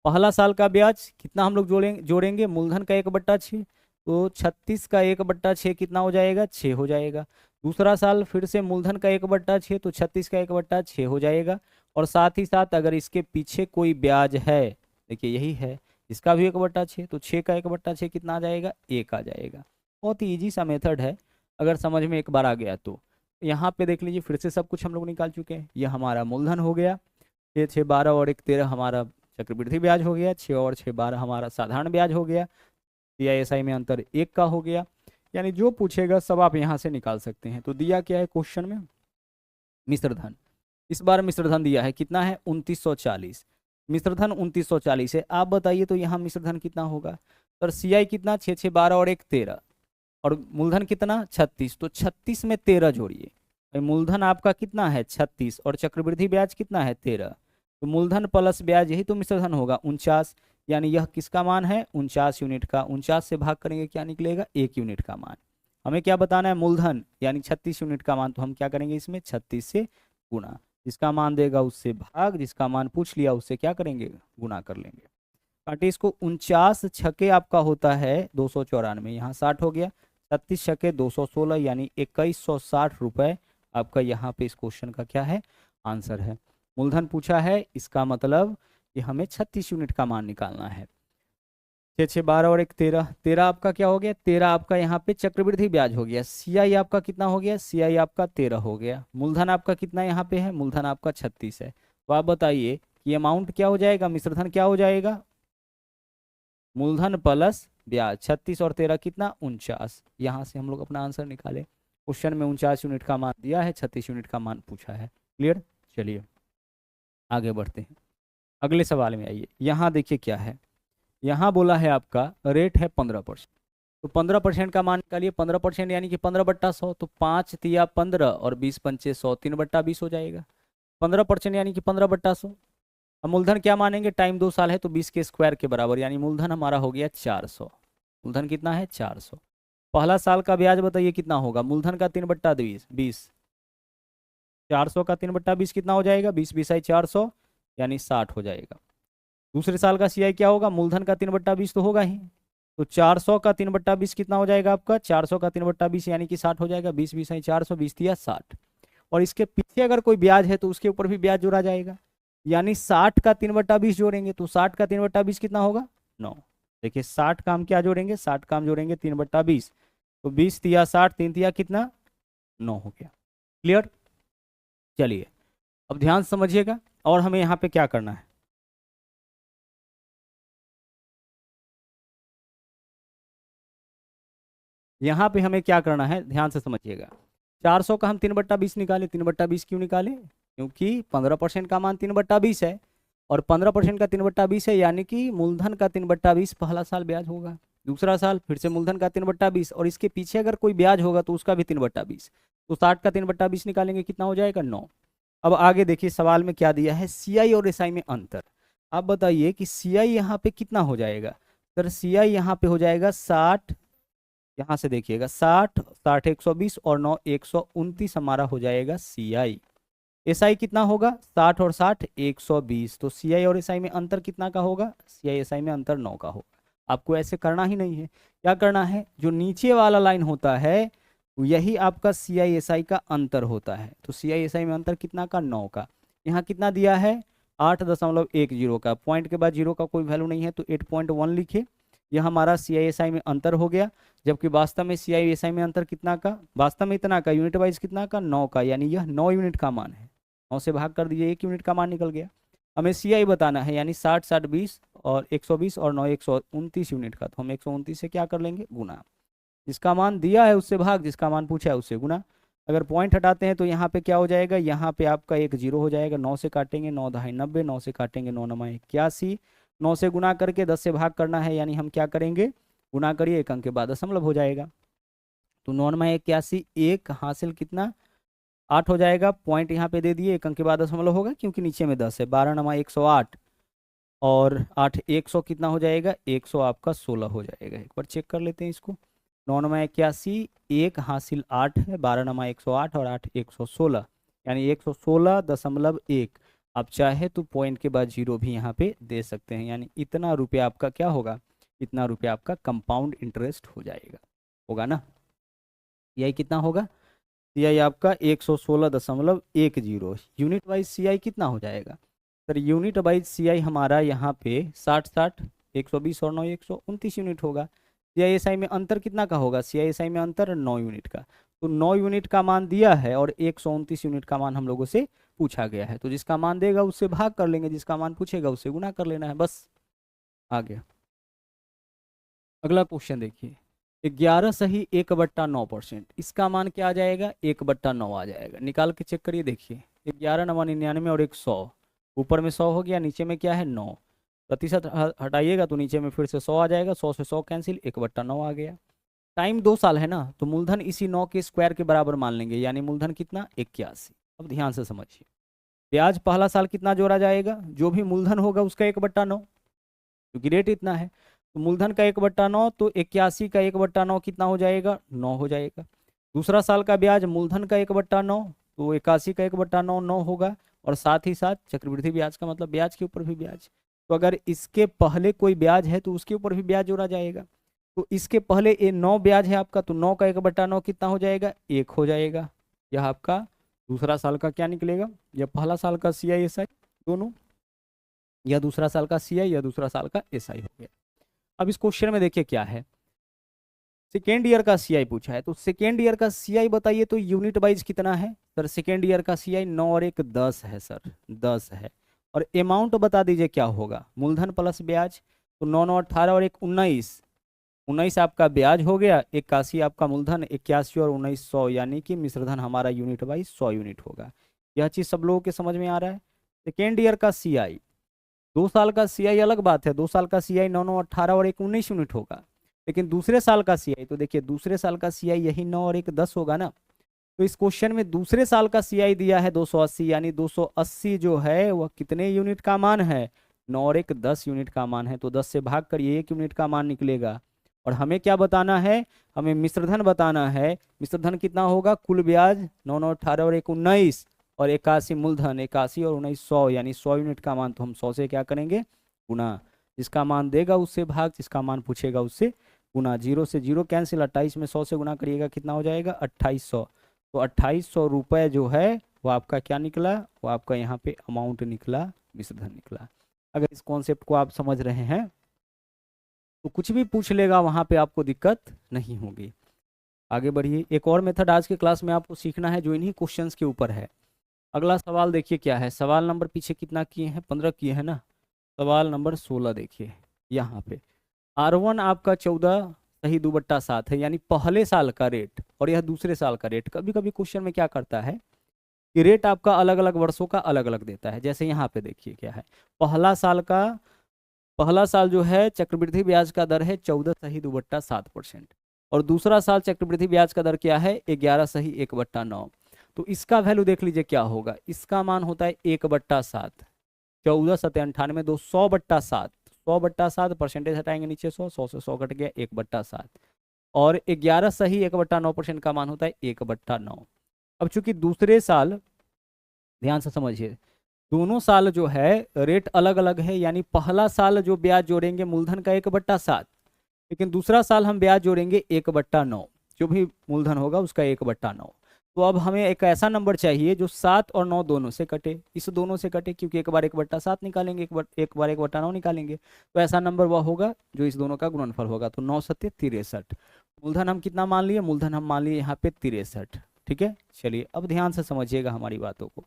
पहला साल का ब्याज कितना हम लोग जोड़ेंगे मूलधन का 1/6, तो 36 का 1/6 कितना हो जाएगा 6 हो जाएगा। दूसरा साल फिर से मूलधन का 1/6, तो 36 का 1/6 हो जाएगा। और साथ ही साथ अगर इसके पीछे कोई ब्याज है, देखिए यही है, इसका भी 1/6, तो 6 का 1/6 कितना आ जाएगा 1 आ जाएगा। बहुत ही ईजी सा मेथड है, अगर समझ में एक बार आ गया तो। यहाँ पे देख लीजिए, फिर से सब कुछ हम लोग निकाल चुके हैं। ये हमारा मूलधन हो गया, 6 6 12 और 1 13 हमारा चक्रवृद्धि ब्याज हो गया, 6 और 6 12 हमारा साधारण ब्याज हो गया। CISI में अंतर 1 का हो गया। यानी जो पूछेगा सब आप यहाँ से निकाल सकते हैं। तो दिया क्या है क्वेश्चन में, मिश्रधन। इस बार मिश्रधन दिया है कितना है 2940। मिश्रधन 2940 है। आप बताइए तो यहाँ मिश्रधन कितना होगा। तो CI कितना 6 6 12 और 1 13 और मूलधन कितना 36। तो 36 में 13 जोड़िए, मूलधन आपका कितना है 36 और चक्रवृद्धि ब्याज कितना है 13। तो मूलधन प्लस ब्याज यही तो मिश्रधन होगा 49। यानी यह किसका मान है 49 यूनिट का। 49 से भाग करेंगे क्या निकलेगा 1 यूनिट का मान। हमें क्या बताना है मूलधन यानी 36 यूनिट का मान, तो हम क्या करेंगे इसमें 36 से गुना, जिसका मान देगा उससे भाग, जिसका मान पूछ लिया उससे क्या करेंगे गुना कर लेंगे। काटिए इसको, 49 छके आपका होता है 294, यहाँ 60 हो गया, 36 छके 216 यानी 2160 रुपये आपका यहाँ पे इस क्वेश्चन का क्या है आंसर है। मूलधन पूछा है, इसका मतलब कि हमें 36 यूनिट का मान निकालना है। 6 6 12 और 1 13, 13 आपका क्या हो गया 13 आपका यहाँ पे चक्रवृद्धि ब्याज हो गया। CI आपका कितना हो गया CI आपका 13 हो गया। मूलधन आपका कितना यहाँ पे है, मूलधन आपका 36 है। तो आप बताइए कि अमाउंट क्या हो जाएगा, मिश्रधन क्या हो जाएगा, मूलधन प्लस ब्याज। 36 और 13 कितना 49। यहाँ से हम लोग अपना आंसर निकाले। क्वेश्चन में 49 यूनिट का मान दिया है, 36 यूनिट का मान पूछा है। क्लियर। चलिए आगे बढ़ते हैं, अगले सवाल में आइए। यहाँ देखिए क्या है, यहाँ बोला है आपका रेट है 15%। तो 15% का मान निकालिए। 15% यानी कि 15/100, तो 5 तिया 15 और 20 पंचे 100, 3/20 हो जाएगा। 15% यानी कि 15/100। अब मूलधन क्या मानेंगे, टाइम 2 साल है तो 20 के स्क्वायर के बराबर, यानी मूलधन हमारा हो गया 400। मूलधन कितना है 400। पहला साल का ब्याज बताइए कितना होगा, मूलधन का 3/20, 400 का 3/20 कितना हो जाएगा 20 20 400 यानी 60 हो जाएगा। दूसरे साल का CI क्या होगा, मूलधन का 3/20 तो होगा ही, तो 400 का 3/20 कितना हो जाएगा आपका 400 का 3/20 यानी कि 60 हो जाएगा। 20 20 400, 20 तिया 60। और इसके पीछे अगर कोई ब्याज है तो उसके ऊपर भी ब्याज जोड़ा जाएगा, यानी 60 का 3/20 जोड़ेंगे तो 60 का 3/20 कितना होगा 9। देखिए 60 का हम क्या जोड़ेंगे, 60 का हम जोड़ेंगे 3/20, तो 20 तिया 60, 3 तिया कितना 9 हो गया। क्लियर। चलिए अब ध्यान समझिएगा, और हमें यहाँ पे क्या करना है, यहाँ पे हमें क्या करना है ध्यान से समझिएगा। 400 का हम 3/20 निकाले, 3/20 क्यों निकाले, क्योंकि 15% का मान 3/20 है और 15% का 3/20 है, यानी कि मूलधन का 3/20 पहला साल ब्याज होगा, दूसरा साल फिर से मूलधन का 3/20 और इसके पीछे अगर कोई ब्याज होगा तो उसका भी 3/20। तो 60 का 3/20 निकालेंगे कितना हो जाएगा 9। अब आगे देखिए सवाल में क्या दिया है, CI और SI में अंतर। आप बताइए कि CI यहाँ पे कितना हो जाएगा। सर CI यहाँ पे हो जाएगा 60, यहाँ से देखिएगा 60 60 120 और 9 129 हमारा हो जाएगा CI। SI कितना होगा 60 और 60 120। तो CI और SI में अंतर कितना का होगा, CI SI में अंतर 9 का होगा। आपको ऐसे करना ही नहीं है, क्या करना है, जो नीचे वाला लाइन होता है यही आपका CI SI का अंतर होता है। तो CI SI में अंतर कितना का 9 का। यहाँ कितना दिया है 8.10 का, पॉइंट के बाद जीरो का कोई वैल्यू नहीं है तो 8.1 लिखे। यह हमारा CISI में अंतर हो गया, जबकि वास्तव में CISI में अंतर कितना का, वास्तव में इतना का, यूनिट वाइज कितना का, 9 का, यानी यह 9 यूनिट का मान है। 9 से भाग कर दीजिए, 1 यूनिट का मान निकल गया। हमें CI बताना है, यानी 60 60 20 और 120 और 9 129 यूनिट का, तो हम 129 से क्या कर लेंगे, गुना। जिसका मान दिया है उससे भाग, जिसका मान पूछा है उससे गुना। अगर पॉइंट हटाते हैं तो यहाँ पे क्या हो जाएगा, यहाँ पे आपका एक जीरो हो जाएगा। 9 से काटेंगे 9 दहाई 90, 9 से काटेंगे 9 9 81, 9 से गुना करके 10 से भाग करना है, यानी हम क्या करेंगे, गुना करिए, एक अंक के बाद दशमलव हो जाएगा। तो 9 9 81, एक हासिल कितना, 8 हो जाएगा। पॉइंट यहाँ पे दे दिए, एक अंक के बाद दशमलव होगा क्योंकि नीचे में 10 है। 12 9 108 और 8 100 कितना हो जाएगा, 100 आपका 16 हो जाएगा। एक बार चेक कर लेते हैं इसको। 9 9 81, एक हासिल 8 है, 12 9 108 और 8 116, यानी 116.1। आप चाहे तो पॉइंट के बाद जीरो भी यहाँ पे दे सकते हैं, यानी इतना रुपया आपका क्या होगा, इतना रुपया आपका कंपाउंड इंटरेस्ट हो जाएगा, होगा ना। यही कितना होगा, CI आपका 116.10। यूनिट वाइज CI कितना हो जाएगा सर, यूनिट वाइज CI हमारा यहाँ पे 60 60 120 और 9 129 यूनिट होगा। CISI में अंतर कितना का होगा, CISI में अंतर 9 यूनिट का, तो 9 यूनिट का मान दिया है और 129 यूनिट का मान हम लोगों से पूछा गया है, तो जिसका मान देगा उससे भाग कर लेंगे, जिसका मान पूछेगा उससे गुना कर लेना है, बस आ गया। अगला क्वेश्चन देखिए, 11 सही 1/9%, इसका मान क्या आ जाएगा, 1/9 आ जाएगा। निकाल के चेक करिए, देखिए 11 9 99 और 100, ऊपर में 100 हो गया, नीचे में क्या है 9, प्रतिशत हटाइएगा तो नीचे में फिर से 100 आ जाएगा, 100 से 100 कैंसिल, 1/9 आ गया। टाइम 2 साल है ना, तो मूलधन इसी 9 के स्क्वायर के बराबर मान लेंगे, यानी मूलधन कितना, 81। अब ध्यान से समझिए, ब्याज पहला साल कितना जोड़ा जाएगा, जो भी मूलधन होगा उसका 1/9, क्योंकि रेट इतना है, तो मूलधन का 1/9, तो 81 का 1/9 कितना हो जाएगा, 9 हो जाएगा। दूसरा साल का ब्याज मूलधन का 1/9, तो 81 का 1/9 9 होगा, और साथ ही साथ चक्रवृद्धि ब्याज का मतलब ब्याज के ऊपर भी ब्याज, तो अगर इसके पहले कोई ब्याज है तो उसके ऊपर भी ब्याज जोड़ा जाएगा। तो इसके पहले ये 9 ब्याज है आपका, तो 9 का 1/9 कितना हो जाएगा, 1 हो जाएगा। यह आपका दूसरा साल का क्या निकलेगा, यह पहला साल का CISI दोनों, या दूसरा साल का CI या दूसरा साल का SI हो गया। अब इस क्वेश्चन में देखिए क्या है, सेकेंड ईयर का CI पूछा है, तो सेकेंड ईयर का CI बताइए तो यूनिट वाइज कितना है सर, सेकेंड ईयर का CI 9 और 1 10 है सर, 10 है। और अमाउंट बता दीजिए क्या होगा, मूलधन प्लस ब्याज, तो 9 9 18 और 1 19, 19 आपका ब्याज हो गया, 81 आपका मूलधन, 81 और 19 100, यानी कि मिश्रधन हमारा यूनिट वाइज 100 यूनिट होगा। यह चीज़ सब लोगों के समझ में आ रहा है। सेकेंड ईयर का CI, 2 साल का CI अलग बात है, 2 साल का CI 9 9 18 और 1 19 यूनिट होगा, लेकिन दूसरे साल का CI, तो देखिए दूसरे साल का CI यही 9 और 1 10 होगा ना। तो इस क्वेश्चन में दूसरे साल का CI दिया है 280, यानी 280 जो है वह कितने यूनिट का मान है, 9 और 1 10 यूनिट का मान है, तो 10 से भाग करिए 1 यूनिट का मान निकलेगा। और हमें क्या बताना है, हमें मिश्रधन बताना है। मिश्रधन कितना होगा, कुल ब्याज 9 9 18 और 1 19 और 81 मूलधन, 81 और 19 100, यानी 100 यूनिट का मान, तो हम 100 से क्या करेंगे, गुना। जिसका मान देगा उससे भाग, जिसका मान पूछेगा उससे गुना। 0 से 0 कैंसिल, 28 में 100 से गुना करिएगा कितना हो जाएगा, 2800। तो 2800 रुपये जो है वो आपका क्या निकला, वो आपका यहाँ पे अमाउंट निकला, मिश्रधन निकला। अगर इस कॉन्सेप्ट को आप समझ रहे हैं तो कुछ भी पूछ लेगा, वहाँ पे आपको दिक्कत नहीं होगी। आगे बढ़िए, एक और मेथड आज के क्लास में आपको सीखना है जो इन्हीं क्वेश्चंस के ऊपर है। अगला सवाल देखिए क्या है, सवाल नंबर पीछे कितना किए हैं, 15 किए हैं ना। सवाल नंबर 16 देखिए, यहाँ पे R1 आपका 14 सही 2/7 है, यानी पहले साल का रेट और यह दूसरे साल का रेट। कभी कभी क्वेश्चन में क्या करता है कि रेट आपका अलग अलग वर्षों का अलग अलग देता है। जैसे यहाँ पे देखिए क्या है, पहला साल जो है चक्रवृद्धि ब्याज का दर है 14 सही 2/7%, और दूसरा साल चक्रवृद्धि ब्याज का दर क्या है, 11 सही 1/9। तो इसका वैल्यू देख लीजिए क्या होगा, इसका मान होता है 1/7, 14 7 98 2 100/7, 100/7 परसेंटेज हटाएंगे नीचे 100, 100 से 100 कट गया 1/7, और 11 सही 1/9% का मान होता है 1/9। अब चूंकि दूसरे साल, ध्यान से समझिए, दोनों साल जो है रेट अलग अलग है, यानी पहला साल जो ब्याज जोड़ेंगे मूलधन का 1/7, लेकिन दूसरा साल हम ब्याज जोड़ेंगे 1/9, जो भी मूलधन होगा उसका 1/9। तो अब हमें एक ऐसा नंबर चाहिए जो 7 और 9 दोनों से कटे, इस दोनों से कटे, क्योंकि एक बार 1/7 निकालेंगे, एक बार 1/9 निकालेंगे, तो ऐसा नंबर वह होगा जो इस दोनों का गुणनफल होगा। तो 9 सत्ते 63। मूलधन हम कितना मान लिए? मूलधन हम मान लिए यहाँ पे 63। ठीक है, चलिए अब ध्यान से समझिएगा हमारी बातों को।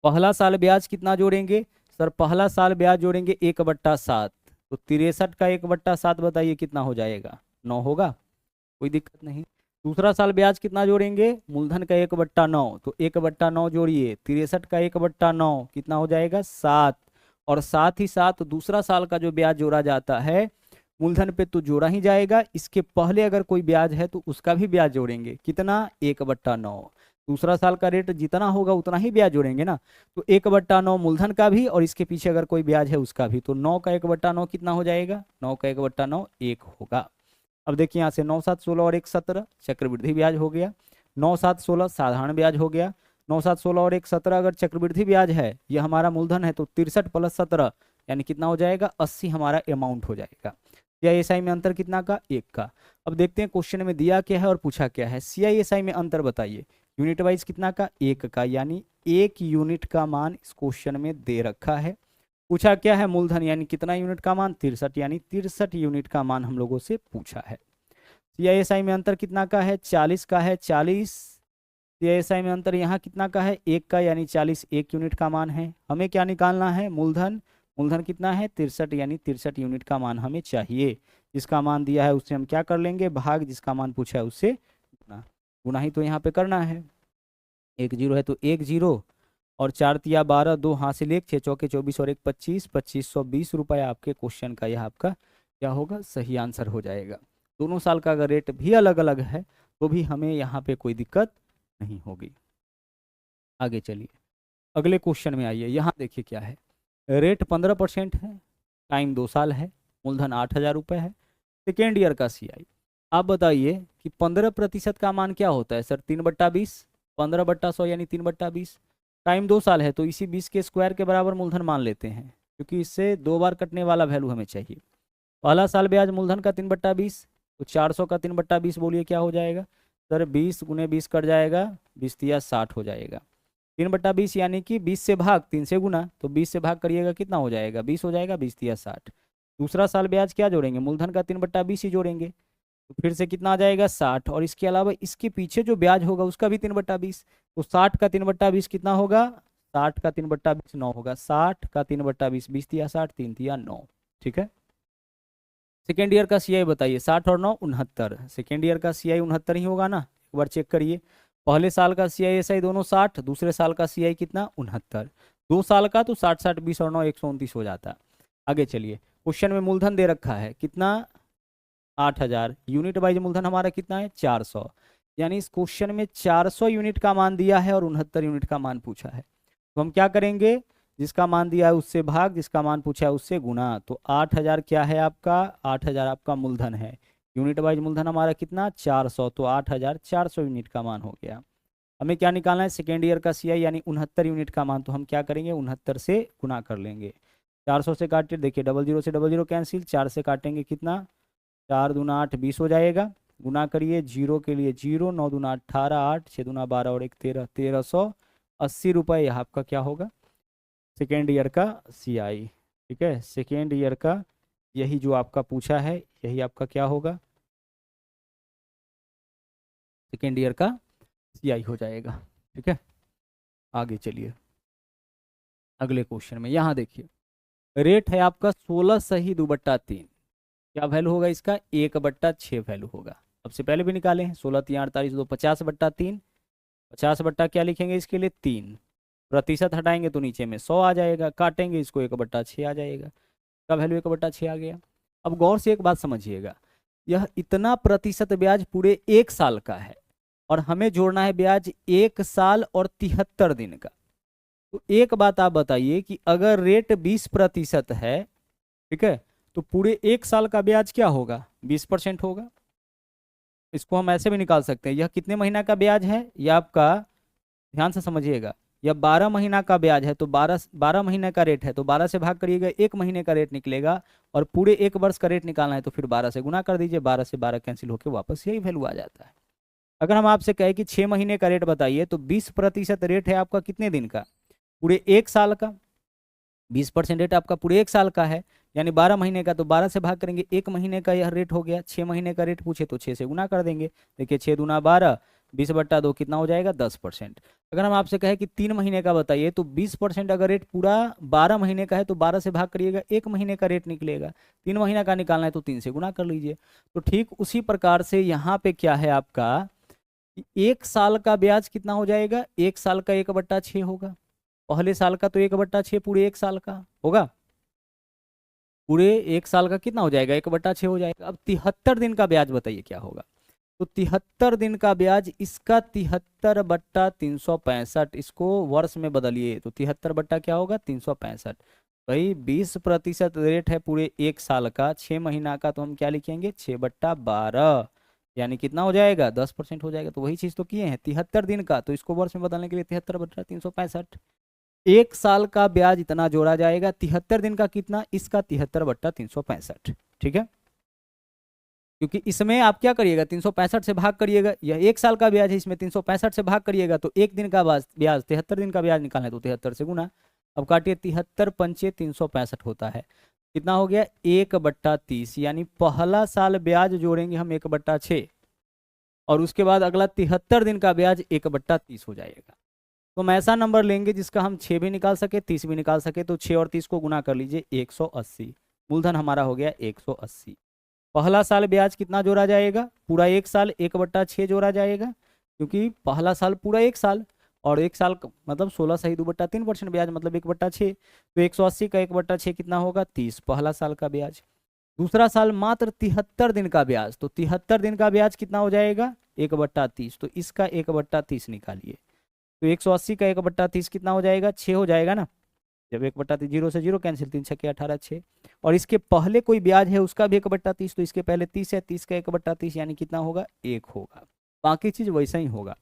पहला साल ब्याज कितना जोड़ेंगे सर? पहला साल ब्याज जोड़ेंगे 1/7, तो 63 का 1/7 बताइए कितना हो जाएगा? 9 होगा, कोई दिक्कत नहीं। दूसरा साल ब्याज कितना जोड़ेंगे? मूलधन का 1/9, तो 1/9 जोड़िए, 63 का 1/9 कितना हो जाएगा? 7। और साथ ही साथ दूसरा साल का जो ब्याज जोड़ा जाता है मूलधन पे तो जोड़ा ही जाएगा, इसके पहले अगर कोई ब्याज है तो उसका भी ब्याज जोड़ेंगे। कितना? 1/9। दूसरा साल का रेट जितना होगा उतना ही ब्याज जोड़ेंगे ना, तो 1/9 मूलधन का भी और इसके पीछे अगर कोई ब्याज है उसका भी, तो 9 का 1/9 कितना हो जाएगा? 9 का 1/9 1 होगा। अब देखिए यहाँ से 9 7 16 और 1 17 चक्रवृद्धि ब्याज हो गया, 9 7 16 साधारण ब्याज हो गया, 9 7 16 और 1 17 अगर चक्रवृद्धि ब्याज है, ये हमारा मूलधन है, तो 63 + 17 यानी कितना हो जाएगा? 80 हमारा अमाउंट हो जाएगा। CISI में अंतर कितना का? 1 का। अब देखते हैं क्वेश्चन में दिया क्या है और पूछा क्या है। CISI में अंतर बताइए, यूनिट वाइज कितना का? 1 का, यानी 1 यूनिट का मान इस क्वेश्चन में दे रखा है। पूछा क्या है? मूलधन, यानी कितना यूनिट का मान? 63, यानी 63 यूनिट का मान हम लोगों से पूछा है। CISI में अंतर कितना का है? 40 का है, 40। CISI में अंतर यहाँ कितना का है? 1 का, यानी 40 1 यूनिट का मान है। हमें क्या निकालना है? मूलधन। मूलधन कितना है? 63, यानी 63 यूनिट का मान हमें चाहिए। जिसका मान दिया है उससे हम क्या कर लेंगे? भाग, जिसका मान पूछा है उससे गुना। गुना ही तो यहाँ पे करना है। 1 0 है तो 1 0, और 4 तिया 12, 2 हासिल 1, 6 चौके 24 और 1 25, 2520 रुपये आपके क्वेश्चन का यह आपका क्या होगा? सही आंसर हो जाएगा। दोनों साल का अगर रेट भी अलग अलग है तो भी हमें यहाँ पे कोई दिक्कत नहीं होगी। आगे चलिए, अगले क्वेश्चन में आइए। यहाँ देखिए क्या है, रेट 15% है, टाइम 2 साल है, मूलधन 8,000 रुपये है, सेकेंड ईयर का CI। आप बताइए कि 15% का मान क्या होता है सर? 3/20, 15/100 यानी 3/20। टाइम 2 साल है तो इसी 20 के स्क्वायर के बराबर मूलधन मान लेते हैं, क्योंकि इससे 2 बार कटने वाला वैल्यू हमें चाहिए। पहला साल ब्याज मूलधन का 3/20, तो 400 का 3/20 बोलिए क्या हो जाएगा सर? 20 × 20 कट जाएगा, 20 तिया 60 हो जाएगा। 3/20 यानी कि 20 से भाग, 3 से गुना, तो 20 से भाग करिएगा कितना हो जाएगा? 20 हो जाएगा, 20 तिया 60। दूसरा साल ब्याज क्या जोड़ेंगे? मूलधन का 3/20 ही जोड़ेंगे, तो फिर से कितना आ जाएगा? 60। और इसके अलावा इसके पीछे जो ब्याज होगा उसका भी 3/20, तो 60 का 3/20 कितना होगा? 60 का 3/20 9 होगा। 60 का 3/20, 20 तिया 60, 3 तिया 9। ठीक है, सेकेंड ईयर का CI बताइए। 60 और 9 69, सेकेंड ईयर का CI 69 ही होगा ना? एक बार चेक करिए। पहले साल का CISI दोनों 60, दूसरे साल का CI कितना? 69। 2 साल का तो 60 60 20 और 9 129 हो जाता। आगे चलिए, क्वेश्चन में मूलधन दे रखा है कितना? 8,000। यूनिट वाइज मूलधन हमारा कितना है? 400, यानी इस क्वेश्चन में 400 यूनिट का मान दिया है और 69 यूनिट का मान पूछा है। तो हम क्या करेंगे? जिसका मान दिया है उससे भाग, जिसका मान पूछा है उससे गुना। तो 8,000 क्या है आपका? 8,000 आपका मूलधन है। यूनिट वाइज मूलधन हमारा कितना? 400, तो 8,400 यूनिट का मान हो गया। हमें क्या निकालना है? सेकेंड ईयर का CI, यानी 69 यूनिट का मान। तो हम क्या करेंगे? 69 से गुना कर लेंगे। 400 से काटे, देखिए 00 से 00 कैंसिल, 4 से काटेंगे कितना? 4 दूना 8 20 हो जाएगा। गुना करिए, 0 के लिए 0, 9 दूना 18, 8 6 दूना 12 और 1 13, 1380 रुपये यह आपका क्या होगा? सेकेंड ईयर का CI। ठीक है, सेकेंड ईयर का यही जो आपका पूछा है यही आपका क्या होगा? सेकेंड ईयर का CI हो जाएगा। ठीक है, आगे चलिए अगले क्वेश्चन में। यहाँ देखिए, रेट है आपका 16 सही 2/3। क्या वैल्यू होगा इसका? 1/6 वैल्यू होगा। सबसे पहले भी निकाले हैं, 16 3 48 2 50/3। 50 क्या लिखेंगे इसके लिए? 3। प्रतिशत हटाएंगे तो नीचे में 100 आ जाएगा, काटेंगे इसको 1/6 आ जाएगा। का वैल्यू 1/6 आ गया। अब गौर से एक बात समझिएगा, यह इतना प्रतिशत ब्याज पूरे 1 साल का है और हमें जोड़ना है ब्याज 1 साल और 73 दिन का। तो एक बात आप बताइए कि अगर रेट 20% है, ठीक है, तो पूरे 1 साल का ब्याज क्या होगा? 20% होगा। इसको हम ऐसे भी निकाल सकते हैं, यह कितने महीना का ब्याज है? यह आपका, ध्यान से समझिएगा, यह 12 महीना का ब्याज है, तो 12 महीने का रेट है, तो 12 से भाग करिएगा, 1 महीने का रेट निकलेगा। और पूरे 1 वर्ष का रेट निकालना है तो फिर 12 से गुना कर दीजिए, 12 से 12 कैंसिल होकर वापस यही वैल्यू आ जाता है। अगर हम आपसे कहें कि 6 महीने का रेट बताइए, तो 20% रेट है आपका कितने दिन का? पूरे 1 साल का। 20% रेट आपका पूरे 1 साल का है, यानी 12 महीने का, तो 12 से भाग करेंगे, 1 महीने का यह रेट हो गया। 6 महीने का रेट पूछे तो 6 से गुना कर देंगे। देखिए 6 दूना 12, 20/2 कितना हो जाएगा? 10%। अगर हम आपसे कहें कि 3 महीने का बताइए, तो 20% अगर रेट पूरा 12 महीने का है तो 12 से भाग करिएगा, 1 महीने का रेट निकलेगा। 3 महीने का निकालना है तो 3 से गुना कर लीजिए। तो ठीक उसी प्रकार से यहाँ पे क्या है आपका, 1 साल का ब्याज कितना हो जाएगा? 1 साल का 1/6 होगा। पहले साल का तो 1/6 पूरे 1 साल का होगा। पूरे 1 साल का कितना हो जाएगा? 1/6 हो जाएगा। अब 73 दिन का ब्याज बताइए क्या होगा? तो 73 दिन का ब्याज, इसका 73/365, इसको वर्ष में बदलिए तो 73 क्या होगा? 365। भाई 20% रेट है पूरे 1 साल का, 6 महीना का, तो हम क्या लिखेंगे? 6/12, यानी कितना हो जाएगा? 10% हो जाएगा। तो वही चीज तो किए हैं, 73 दिन का, तो इसको वर्ष में बदलने के लिए 73/365। 1 साल का ब्याज इतना जोड़ा जाएगा, 73 दिन का कितना? इसका 73/365। ठीक है, क्योंकि इसमें आप क्या करिएगा? 365 से भाग करिएगा, यह 1 साल का ब्याज है, इसमें 365 से भाग करिएगा तो एक दिन का ब्याज 73 दिन का ब्याज निकालना है तो 73 से गुना। अब काटिए, 73×5 = 365 होता है। कितना हो गया? 1/30, यानी पहला साल ब्याज जोड़ेंगे हम 1/6, और उसके बाद अगला 73 दिन का ब्याज 1/30 हो जाएगा। तो हम ऐसा नंबर लेंगे जिसका हम 6 भी निकाल सके, 30 भी निकाल सके। तो 6 और 30 को गुना कर लीजिए, 180। मूलधन हमारा हो गया 180। पहला साल ब्याज कितना जोड़ा जाएगा? पूरा 1 साल 1/6 जोड़ा जाएगा, क्योंकि पहला साल पूरा 1 साल, और 1 साल मतलब 16 सही 2/3% ब्याज, मतलब 1/6। तो 180 का 1/6 कितना होगा? 30, पहला साल का ब्याज। दूसरा साल मात्र 73 दिन का ब्याज, तो 73 दिन का ब्याज कितना हो जाएगा? 1/30, तो इसका 1/30 निकालिए। तो 180 का 1/30 कितना हो जाएगा? 6 हो जाएगा ना। जब 1/30, 0 से 0 कैंसिल, 3×6 = 18, 6। और इसके पहले कोई ब्याज है उसका भी 1/30, तो इसके पहले 30 है, 30 का 1/30 यानी कितना होगा? 1 होगा। बाकी चीज वैसा ही होगा।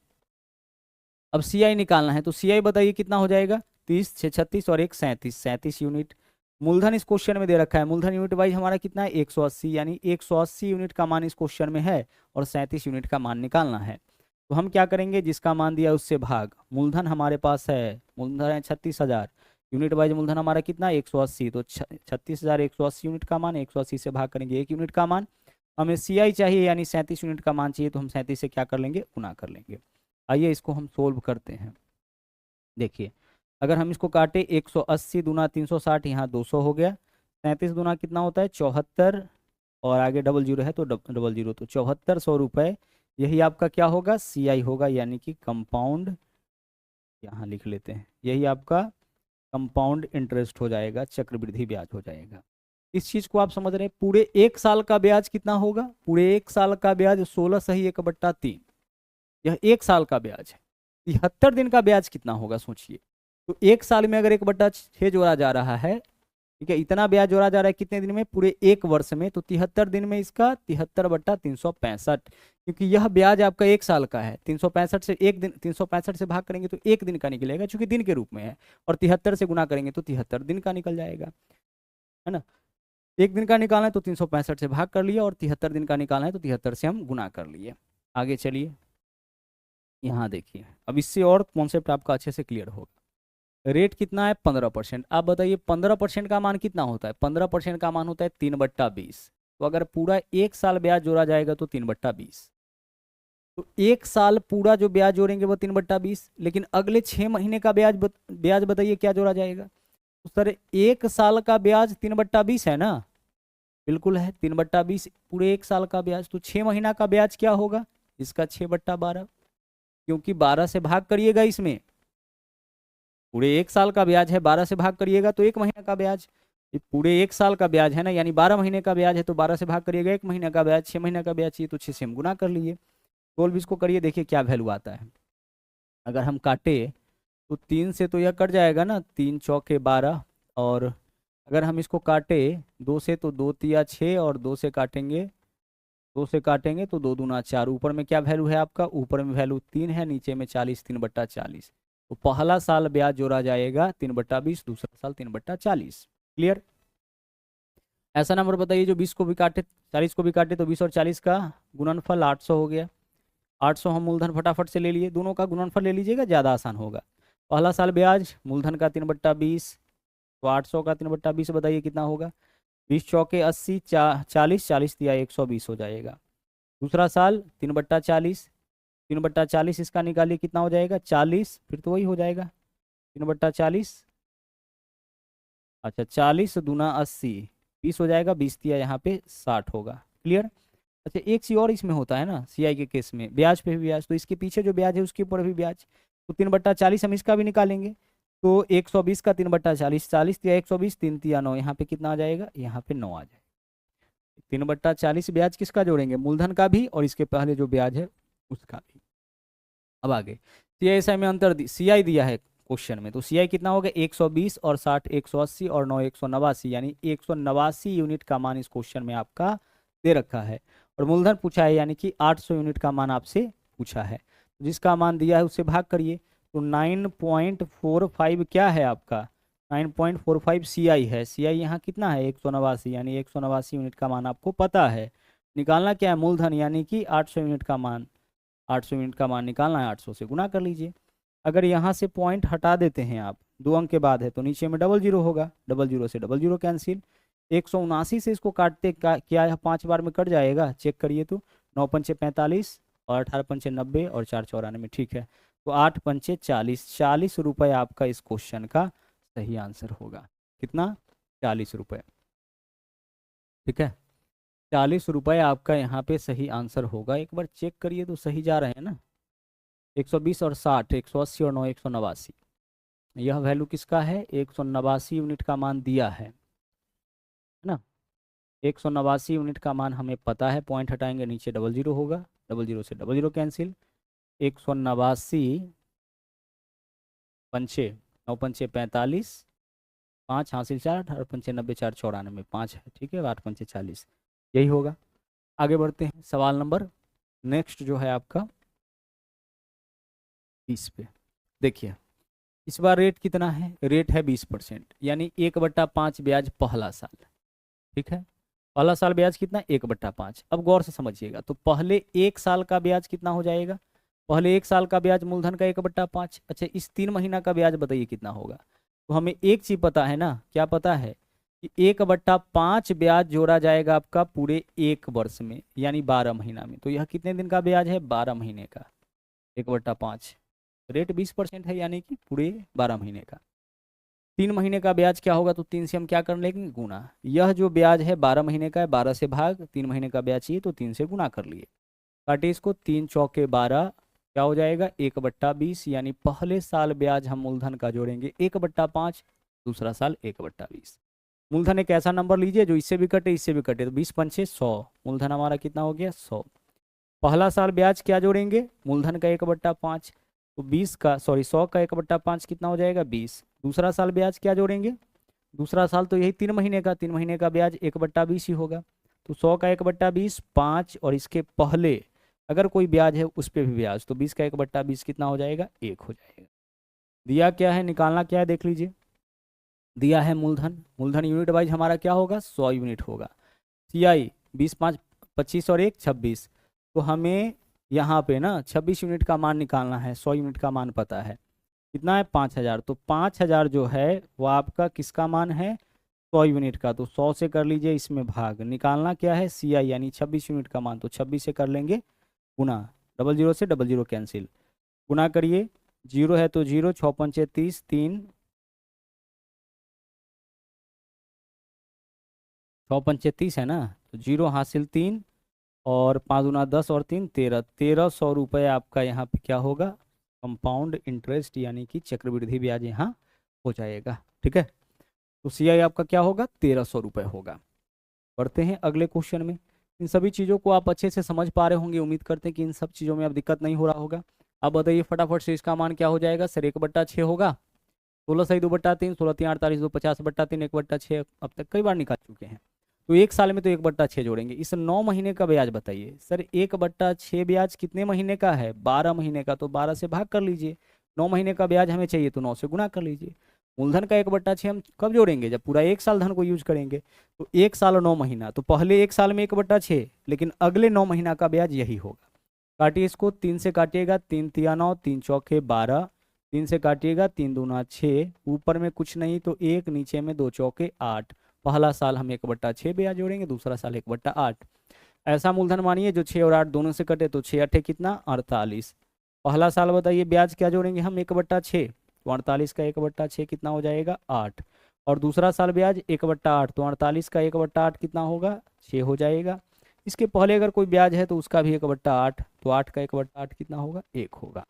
अब CI निकालना है, तो CI बताइए कितना हो जाएगा? 30, 6 36 और 1 37, 37 यूनिट। मूलधन इस क्वेश्चन में दे रखा है, मूलधन यूनिट वाइज हमारा कितना है? 180, यानी 180 यूनिट का मान इस क्वेश्चन में है, और 37 यूनिट का मान निकालना है। तो हम क्या करेंगे? जिसका मान दिया उससे भाग। मूलधन हमारे पास है, मूलधन है 36,000, यूनिट वाइज मूलधन हमारा कितना? 180, तो 36,000 180 यूनिट का मान, 180 से भाग करेंगे 1 यूनिट का मान। हमें CI चाहिए, यानी 37 यूनिट का मान चाहिए, तो हम 37 से क्या कर लेंगे? गुना कर लेंगे। आइए इसको हम सोल्व करते हैं। देखिए, अगर हम इसको काटे, 180 दूना 360, यहाँ 200 हो गया। 37 दूना कितना होता है? 74, और आगे डबल जीरो है तो डबल जीरो, तो 7400 रुपये। यही आपका क्या होगा? CI होगा, यानी कि कंपाउंड, यहाँ लिख लेते हैं, यही आपका कंपाउंड इंटरेस्ट हो जाएगा, चक्रवृद्धि ब्याज हो जाएगा। इस चीज को आप समझ रहे हैं? पूरे 1 साल का ब्याज कितना होगा? पूरे 1 साल का ब्याज 16 सही 1/3, यह 1 साल का ब्याज है। 73 दिन का ब्याज कितना होगा सोचिए। तो 1 साल में अगर 1/6 जोड़ा जा रहा है, ठीक है, इतना ब्याज जोड़ा जा रहा है कितने दिन में? पूरे 1 वर्ष में। तो 73 दिन में इसका 73/365, क्योंकि यह ब्याज आपका 1 साल का है। 365 से एक दिन, 365 से भाग करेंगे तो एक दिन का निकलेगा, क्योंकि दिन के रूप में है, और 73 से गुना करेंगे तो 73 दिन का निकल जाएगा, है ना। एक दिन का निकालना है तो 365 से भाग कर लिया, और 73 दिन का निकालना है तो 73 से हम गुना कर लिए। आगे चलिए, यहाँ देखिए, अब इससे और कॉन्सेप्ट आपका अच्छे से क्लियर होगा। रेट कितना है? 15%। आप बताइए 15% का मान कितना होता है? 15% का मान होता है 3/20। तो अगर पूरा 1 साल ब्याज जोड़ा जाएगा तो 3/20, तो 1 साल पूरा जो ब्याज जोड़ेंगे वो 3/20, लेकिन अगले 6 महीने का ब्याज बताइए क्या जोड़ा जाएगा? तो सर 1 साल का ब्याज 3/20 है ना? बिल्कुल है, 3/20 पूरे 1 साल का ब्याज। तो 6 महीना का ब्याज क्या होगा? इसका 6/12, क्योंकि 12 से भाग करिएगा इसमें, पूरे 1 साल का ब्याज है, 12 से भाग करिएगा तो 1 महीने का ब्याज। ये पूरे 1 साल का ब्याज है ना, यानी 12 महीने का ब्याज है, तो 12 से भाग करिएगा 1 महीने का ब्याज। 6 महीने का ब्याज चाहिए तो 6 से हम गुना कर लीजिए। सोल्व इसको करिए, देखिए क्या वैल्यू आता है। अगर हम काटे तो 3 से तो यह कट जाएगा ना, 3 चौके 12, और अगर हम इसको काटे 2 से तो 2 तिया 6, और 2 से काटेंगे, 2 से काटेंगे तो 2 दूना 4। ऊपर में क्या वैल्यू है आपका? ऊपर में वैल्यू 3 है, नीचे में 40, 3/40। तो पहला साल ब्याज जोड़ा जाएगा 3/20, दूसरा साल 3/40। क्लियर? ऐसा नंबर बताइए जो 20 को भी काटे, 40 को भी काटे, तो 20 और 40 का गुणनफल 800 हो गया। 800 हम मूलधन फटाफट से ले लिए, दोनों का गुणनफल ले लीजिएगा, ज़्यादा आसान होगा। पहला साल ब्याज मूलधन का 3/20, तो 800 का 3/20 बताइए कितना होगा। 20 चौके 80, 40, 40 दिया 120 हो जाएगा। दूसरा साल 3/40, 3/40 इसका निकालिए कितना हो जाएगा 40, फिर तो वही हो जाएगा 3/40। अच्छा 40 दूना 80, 20 हो जाएगा, 20 दिया यहाँ पे 60 होगा। क्लियर। अच्छा एक चीज और इसमें होता है ना, सीआई के केस में ब्याज पे भी ब्याज, तो इसके पीछे जो ब्याज है उसके ऊपर भी ब्याज, तो 3/40 हम इसका भी निकालेंगे, तो 120 का 3/40, 40 दिया 120, 3 दिया 9, यहाँ पे कितना आ जाएगा, यहाँ पे 9 आ जाएगा। 3/40 ब्याज किसका जोड़ेंगे, मूलधन का भी और इसके पहले जो ब्याज है उसका भी। अब आगे सीआईएसआई में अंतर सीआई दिया है क्वेश्चन में, तो सीआई कितना होगा 120 और 60 180 और 9 189, यानी 189 यूनिट का मान इस क्वेश्चन में आपका दे रखा है। और मूलधन पूछा है यानी कि 800 यूनिट का मान आपसे पूछा है, जिसका मान दिया है उससे भाग करिए, तो 9.45 क्या है आपका 9.45 सीआई है। सीआई यहाँ कितना है 189, यानी 189 यूनिट का मान आपको पता है। निकालना क्या है मूलधन, यानी कि 800 यूनिट का मान, 800 यूनिट का मान निकालना है, 800 से गुना कर लीजिए। अगर यहाँ से पॉइंट हटा देते हैं आप, 2 अंक के बाद है, तो नीचे में 00 होगा, 00 से 00 कैंसिल, 179 से इसको काटते क्या है 5 बार में कट जाएगा, चेक करिए तो 9 पंचे 45 और 18 पंचे 90 और 4 94, ठीक है, तो 8 पंचे 40, 40 रुपये आपका इस क्वेश्चन का सही आंसर होगा। कितना 40 रुपये, ठीक है, 40 रुपये आपका यहाँ पे सही आंसर होगा। एक बार चेक करिए तो सही जा रहे हैं ना, 120 और 60, 180 और 9 189, यह वैल्यू किसका है 189 यूनिट का मान दिया है ना। 189 यूनिट का मान हमें पता है, पॉइंट हटाएंगे नीचे 00 होगा, 00 से 00 कैंसिल, 189 पंचे 9 पंचे 45, 5 हासिल 4, 18 पंचे 90, 4 94, 5 है, ठीक है, 8 पंचे 40, यही होगा। आगे बढ़ते हैं सवाल नंबर नेक्स्ट जो है आपका 20 पे। देखिए इस बार रेट कितना है, रेट है 20%, यानी 1/5 ब्याज पहला साल, ठीक है, पहला साल ब्याज कितना 1/5। अब गौर से समझिएगा, तो पहले 1 साल का ब्याज कितना हो जाएगा, पहले 1 साल का ब्याज मूलधन का 1/5। अच्छा इस 3 महीना का ब्याज बताइए कितना होगा, तो हमें एक चीज पता है ना, क्या पता है कि 1/5 ब्याज जोड़ा जाएगा आपका पूरे 1 वर्ष में, यानी 12 महीना में, तो यह कितने दिन का ब्याज है 12 महीने का, 1/5 रेट 20% है, यानी कि पूरे 12 महीने का। 3 महीने का ब्याज क्या होगा, तो 3 से हम क्या कर लेंगे गुना, यह जो ब्याज है 12 महीने का है, 12 से भाग 3 महीने का ब्याज चाहिए तो 3 से गुना कर लिए, काटे इसको, 3 चौके 12, क्या हो जाएगा 1/20, यानी पहले साल ब्याज हम मूलधन का जोड़ेंगे 1/5, दूसरा साल 1/20। मूलधन एक ऐसा नंबर लीजिए जो इससे भी कटे इससे भी कटे, तो 20 पंचे 100, मूलधन हमारा कितना हो गया 100। पहला साल ब्याज क्या जोड़ेंगे मूलधन का 1/5, तो 100 का 1/5 कितना हो जाएगा 20। दूसरा साल ब्याज क्या जोड़ेंगे, दूसरा साल तो यही 3 महीने का, 3 महीने का ब्याज 1/20 ही होगा, तो 100 का 1/20 5, और इसके पहले अगर कोई ब्याज है उस पर भी ब्याज, तो 20 का 1/20 कितना हो जाएगा 1 हो जाएगा। दिया क्या है, निकालना क्या है देख लीजिए, दिया है मूलधन, मूलधन यूनिट वाइज हमारा क्या होगा 100 यूनिट होगा। सीआई 20 5 25 और 1 26, तो हमें यहाँ पे ना 26 यूनिट का मान निकालना है, 100 यूनिट का मान पता है कितना है 5000, तो 5000 जो है वो आपका किसका मान है 100 यूनिट का, तो 100 से कर लीजिए इसमें भाग, निकालना क्या है सीआई यानी 26 यूनिट का मान, तो 26 से कर लेंगे गुना, 00 से 00 कैंसिल, गुना करिए, 0 है तो 0, 6 पंचे 30, 3 6 पंचे 30 है ना, तो 0 हासिल 3 और 5 दूना 10 और 3 13, 1300 रुपये आपका यहाँ पे क्या होगा कंपाउंड इंटरेस्ट, यानी कि चक्रवृद्धि ब्याज यहाँ हो जाएगा, ठीक है। तो सीआई आपका क्या होगा 1300 रुपये होगा। बढ़ते हैं अगले क्वेश्चन में। इन सभी चीज़ों को आप अच्छे से समझ पा रहे होंगे, उम्मीद करते हैं कि इन सब चीज़ों में अब दिक्कत नहीं हो रहा होगा। अब बताइए फटाफट से इसका मान क्या हो जाएगा सर 1/6 होगा, 16 सही 2/3, 16 3 48 2 50/3, 1/6 अब तक कई बार निकाल चुके हैं, तो 1 साल में तो 1/6 जोड़ेंगे। इस 9 महीने का ब्याज बताइए सर, 1/6 ब्याज कितने महीने का है 12 महीने का, तो 12 से भाग कर लीजिए, 9 महीने का ब्याज हमें चाहिए तो 9 से गुना कर लीजिए। मूलधन का 1/6 हम कब जोड़ेंगे जब पूरा 1 साल धन को यूज करेंगे, तो 1 साल और 9 महीना, तो पहले 1 साल में 1/6, लेकिन अगले 9 महीना का ब्याज यही होगा, काटिए इसको, 3 से काटिएगा, 3 तिया 9, 3 चौके 12, 3 से काटिएगा, 3 दूना 6, ऊपर में कुछ नहीं तो 1, नीचे में 2 चौके 8। पहला साल हम 1/6 ब्याज जोड़ेंगे, दूसरा साल 1/8। ऐसा मूलधन मानिए जो 6 और 8 दोनों से कटे, तो 6 8 कितना 48। पहला साल बताइए ब्याज क्या जोड़ेंगे हम 1/6, तो 48 का 1/6 कितना हो जाएगा 8। और दूसरा साल ब्याज 1/8, तो 48 का 1/8 कितना होगा 6 हो जाएगा। इसके पहले अगर कोई ब्याज है तो उसका भी 1/8, तो 8 का 1/8 कितना होगा 1 होगा।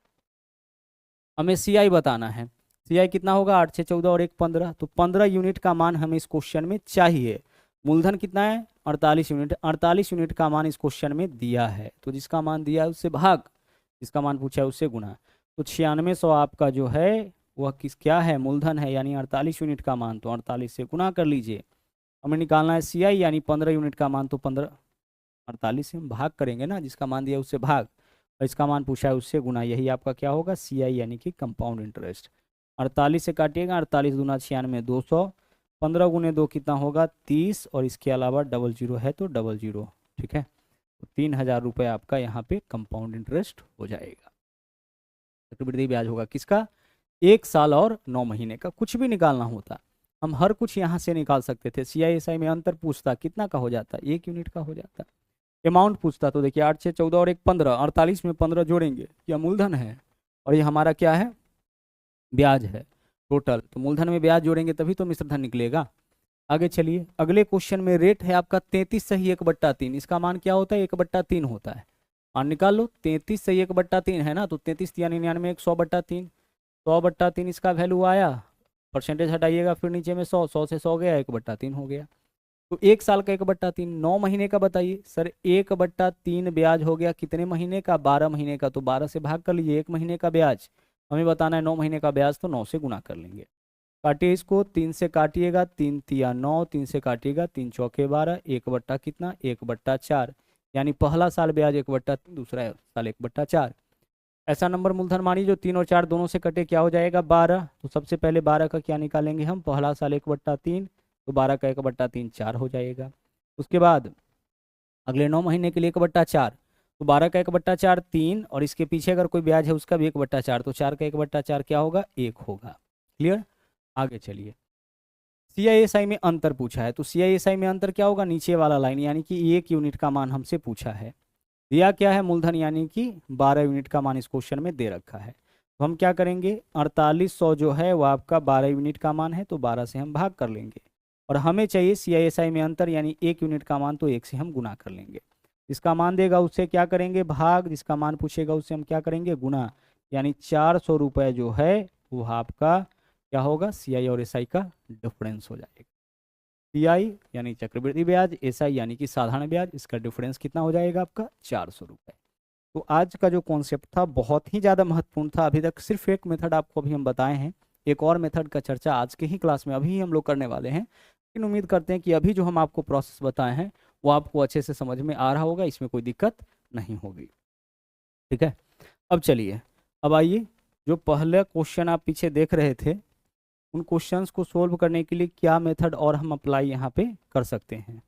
हमें सीआई बताना है, सीआई कितना होगा 8 6 14 और 1 15, तो 15 यूनिट का मान हमें इस क्वेश्चन में चाहिए। मूलधन कितना है 48 यूनिट, 48 यूनिट का मान इस क्वेश्चन में दिया है, तो जिसका मान दिया है उससे भाग, जिसका मान पूछा है उससे गुना। तो 9600 आपका जो है वह किस क्या है मूलधन है, यानी 48 यूनिट का मान, तो 48 से गुना कर लीजिए। हमें निकालना है सीआई यानी 15 यूनिट का मान, तो 15 48 से हम भाग करेंगे ना, जिसका मान दिया है उससे भाग, और इसका मान पूछा है उससे गुना, यही आपका क्या होगा सीआई यानी कि कंपाउंड इंटरेस्ट। 48 से काटिएगा, 48 दूना 96 200, 15 गुने 2 कितना होगा 30, और इसके अलावा 00 है तो 00, ठीक है। तो 3000 रुपये आपका यहाँ पे कंपाउंड इंटरेस्ट हो जाएगा। चक्रवृद्धि ब्याज होगा किसका 1 साल और 9 महीने का। कुछ भी निकालना होता हम हर कुछ यहाँ से निकाल सकते थे। सीआईएसआई में अंतर पूछता कितना का हो जाता 1 यूनिट का हो जाता। अमाउंट पूछता तो देखिए 8 6 14 और 1 15, 48 में 15 जोड़ेंगे, यह मूलधन है और ये हमारा क्या है ब्याज है टोटल, तो मूलधन में ब्याज जोड़ेंगे तभी तो मिश्रधन निकलेगा। आगे चलिए, अगले क्वेश्चन में रेट है आपका 33 सही 1/3, इसका मान क्या होता है 1/3 होता है। मान निकाल लो 33 सही 1/3 है ना, तो 33 या 99 100/3, 100/3 इसका वैल्यू आया, परसेंटेज हटाइएगा फिर नीचे में 100, 100 से 100 गया 1/3 हो गया। तो 1 साल का 1/3, 9 महीने का बताइए सर 1/3 ब्याज हो गया कितने महीने का 12 महीने का, तो 12 से भाग कर लीजिए 1 महीने का ब्याज, हमें बताना है 9 महीने का ब्याज, तो 9 से गुना कर लेंगे। काटिए इसको, 3 से काटिएगा 3 तिया 9, 3 से काटिएगा 3 चौके 12, 1 कितना 1/4, यानी पहला साल ब्याज 1/3, दूसरा साल 1/4। ऐसा नंबर मूलधन मानिए जो 3 और 4 दोनों से कटे क्या हो जाएगा 12, तो सबसे पहले 12 का क्या निकालेंगे हम, पहला साल 1/3, तो 12 का 1/3 4 हो जाएगा। उसके बाद अगले 9 महीने के लिए 1/4, तो 12 का 1/4 3, और इसके पीछे अगर कोई ब्याज है उसका भी 1/4, तो 4 का 1/4 क्या होगा 1 होगा। क्लियर। आगे चलिए, सीआईएसआई में अंतर पूछा है, तो सीआईएसआई में अंतर क्या होगा नीचे वाला लाइन, यानी कि 1 यूनिट का मान हमसे पूछा है। दिया क्या है मूलधन यानी कि 12 यूनिट का मान इस क्वेश्चन में दे रखा है, तो हम क्या करेंगे 4800 जो है वो आपका 12 यूनिट का मान है, तो 12 से हम भाग कर लेंगे, और हमें चाहिए सीआईएसआई में अंतर यानी 1 यूनिट का मान, तो 1 से हम गुना कर लेंगे। जिसका मान देगा उससे क्या करेंगे भाग, जिसका मान पूछेगा उससे हम क्या करेंगे गुना, यानी 400 रुपये जो है वो आपका क्या होगा सीआई और एसआई का डिफरेंस हो जाएगा। सीआई यानी चक्रवृद्धि ब्याज, एसआई यानी कि साधारण ब्याज, इसका डिफरेंस कितना हो जाएगा आपका 400 रुपये। तो आज का जो कॉन्सेप्ट था बहुत ही ज़्यादा महत्वपूर्ण था। अभी तक सिर्फ एक मेथड आपको अभी हम बताए हैं, एक और मेथड का चर्चा आज के ही क्लास में अभी हम लोग करने वाले हैं, लेकिन उम्मीद करते हैं कि अभी जो हम आपको प्रोसेस बताए हैं वो आपको अच्छे से समझ में आ रहा होगा, इसमें कोई दिक्कत नहीं होगी। ठीक है, अब चलिए, अब आइए जो पहले क्वेश्चन आप पीछे देख रहे थे उन क्वेश्चंस को सोल्व करने के लिए क्या मेथड और हम अप्लाई यहाँ पे कर सकते हैं।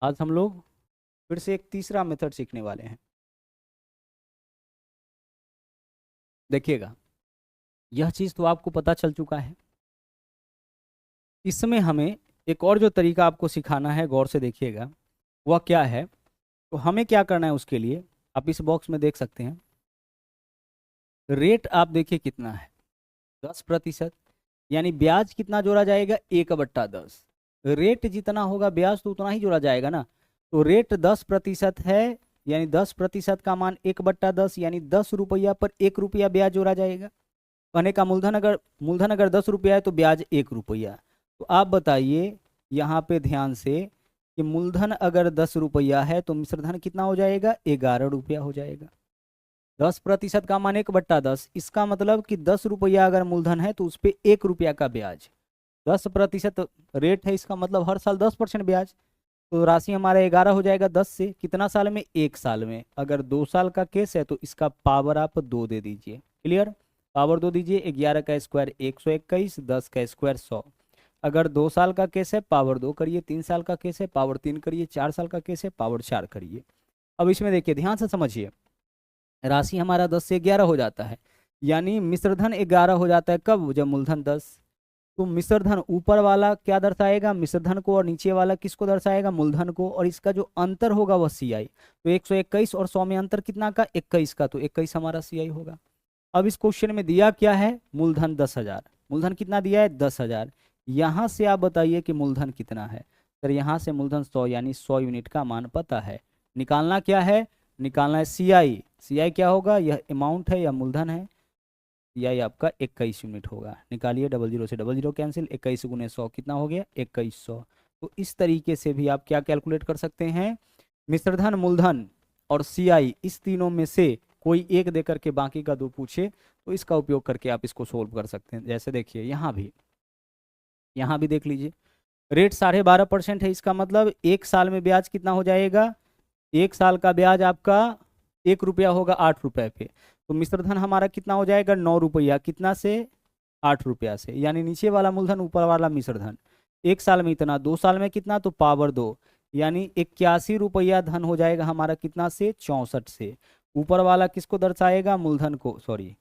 आज हम लोग फिर से एक तीसरा मेथड सीखने वाले हैं। देखिएगा, यह चीज़ तो आपको पता चल चुका है, इसमें हमें एक और जो तरीका आपको सिखाना है, गौर से देखिएगा वह क्या है। तो हमें क्या करना है उसके लिए, आप इस बॉक्स में देख सकते हैं रेट, आप देखिए कितना है 10%, यानी ब्याज कितना जोड़ा जाएगा 1/10, रेट जितना होगा ब्याज तो उतना ही जोड़ा जाएगा ना। तो रेट 10% है, यानी 10% का मान 1/10, यानी 10 रुपया पर 1 रुपया ब्याज जोड़ा जाएगा। कहने का मूलधन अगर 10 रुपया है तो ब्याज 1 रुपया। तो आप बताइए यहाँ पे ध्यान से कि मूलधन अगर 10 रुपया है तो मिश्रधन कितना हो जाएगा 11 रुपया हो जाएगा। 10% का मान 1/10, इसका मतलब कि 10 रुपया अगर मूलधन है तो उस पर 1 रुपया का ब्याज, 10% रेट है, इसका मतलब हर साल 10% ब्याज, तो राशि हमारा 11 हो जाएगा 10 से, कितना साल में 1 साल में। अगर 2 साल का केस है तो इसका पावर आप 2 दे दीजिए। क्लियर, पावर 2 दीजिए, 11 का स्क्वायर 121, 10 का स्क्वायर 100। अगर 2 साल का केस है पावर 2 करिए, 3 साल का केस है पावर 3 करिए, 4 साल का केस है पावर 4 करिए। अब इसमें देखिए ध्यान से समझिए, राशि हमारा 10 से 11 हो जाता है, यानी मिश्रधन 11 हो जाता है कब, जब मूलधन 10। तो मिश्रधन ऊपर वाला क्या दर्शाएगा, मिश्रधन को, और नीचे वाला किसको दर्शाएगा, मूलधन को, और इसका जो अंतर होगा वह CI। तो 121 और 100 में अंतर कितना का, 21 का, तो 21 हमारा CI होगा। अब इस क्वेश्चन में दिया क्या है, मूलधन 10,000, मूलधन कितना दिया है 10,000। यहाँ से आप बताइए कि मूलधन कितना है, सर यहाँ से मूलधन 100 यानी 100 यूनिट का मान पता है, निकालना क्या है, निकालना है CI। CI क्या होगा, यह अमाउंट है या मूलधन है, CI आपका 21 यूनिट होगा। निकालिए, 00 से 00 कैंसिल, 21 गुने 100 कितना हो गया 2100। तो इस तरीके से भी आप क्या कैलकुलेट कर सकते हैं, मिश्रधन, मूलधन और CI, इस तीनों में से कोई एक दे करके बाकी का 2 पूछे तो इसका उपयोग करके आप इसको सोल्व कर सकते हैं। जैसे देखिए यहाँ भी देख लीजिए, रेट 12.5% है, इसका मतलब 1 साल में ब्याज कितना हो जाएगा, 1 साल का ब्याज आपका 1 रुपया होगा 8 रुपये पे। तो मिश्रधन हमारा कितना हो जाएगा 9 रुपया, कितना से 8 रुपया से, यानी नीचे वाला मूलधन ऊपर वाला मिश्रधन, 1 साल में इतना, 2 साल में कितना, तो पावर 2, यानी 81 रुपया धन हो जाएगा हमारा कितना से, 64 से। ऊपर वाला किसको दर्शाएगा, मूलधन को, सॉरी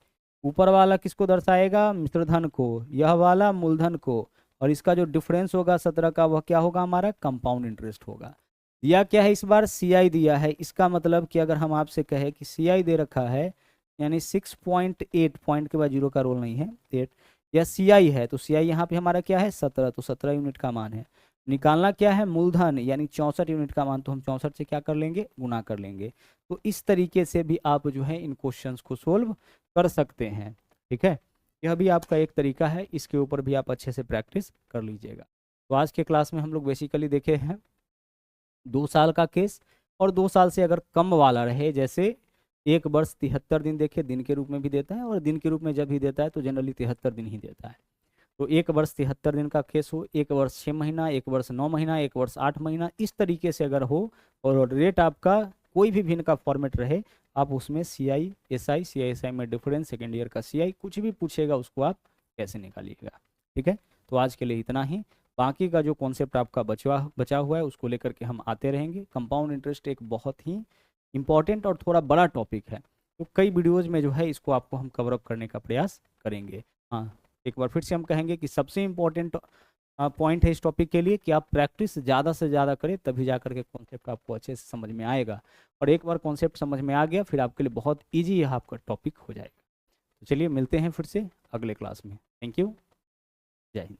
ऊपर वाला किसको दर्शाएगा, मिश्रधन को, यह वाला मूलधन को, और इसका जो डिफरेंस होगा 17 का वह क्या होगा हमारा कंपाउंड इंटरेस्ट होगा। दिया क्या है इस बार, CI दिया है, इसका मतलब कि अगर हम आपसे कहे कि CI दे रखा है यानी 6.8, पॉइंट के बाद 0 का रोल नहीं है, 8, या CI है, तो CI यहाँ पे हमारा क्या है 17, तो 17 यूनिट का मान है। निकालना क्या है, मूलधन यानी 64 यूनिट का मान, तो हम 64 से क्या कर लेंगे, गुना कर लेंगे। तो इस तरीके से भी आप जो है इन क्वेश्चंस को सोल्व कर सकते हैं, ठीक है। यह भी आपका एक तरीका है, इसके ऊपर भी आप अच्छे से प्रैक्टिस कर लीजिएगा। तो आज के क्लास में हम लोग बेसिकली देखे हैं 2 साल का केस, और 2 साल से अगर कम वाला रहे, जैसे 1 वर्ष 73 दिन देखे, दिन के रूप में भी देता है, और दिन के रूप में जब भी देता है तो जनरली 73 दिन ही देता है। तो 1 वर्ष 73 दिन का केस हो, 1 वर्ष 6 महीना, 1 वर्ष 9 महीना, 1 वर्ष 8 महीना, इस तरीके से अगर हो, और रेट आपका कोई भी भिन्न का फॉर्मेट रहे, आप उसमें CI SI, CI SI में डिफरेंस, सेकेंड ईयर का CI, कुछ भी पूछेगा उसको आप कैसे निकालिएगा, ठीक है। तो आज के लिए इतना ही, बाकी का जो कॉन्सेप्ट आपका बचा हुआ है उसको लेकर के हम आते रहेंगे। कंपाउंड इंटरेस्ट एक बहुत ही इंपॉर्टेंट और थोड़ा बड़ा टॉपिक है, तो कई वीडियोज़ में जो है इसको आपको हम कवर अप करने का प्रयास करेंगे। हाँ, एक बार फिर से हम कहेंगे कि सबसे इम्पोर्टेंट पॉइंट है इस टॉपिक के लिए कि आप प्रैक्टिस ज़्यादा से ज़्यादा करें, तभी जा करके कॉन्सेप्ट आपको अच्छे से समझ में आएगा, और एक बार कॉन्सेप्ट समझ में आ गया फिर आपके लिए बहुत ईजी यह आपका टॉपिक हो जाएगा। तो चलिए मिलते हैं फिर से अगले क्लास में। थैंक यू, जय हिंद।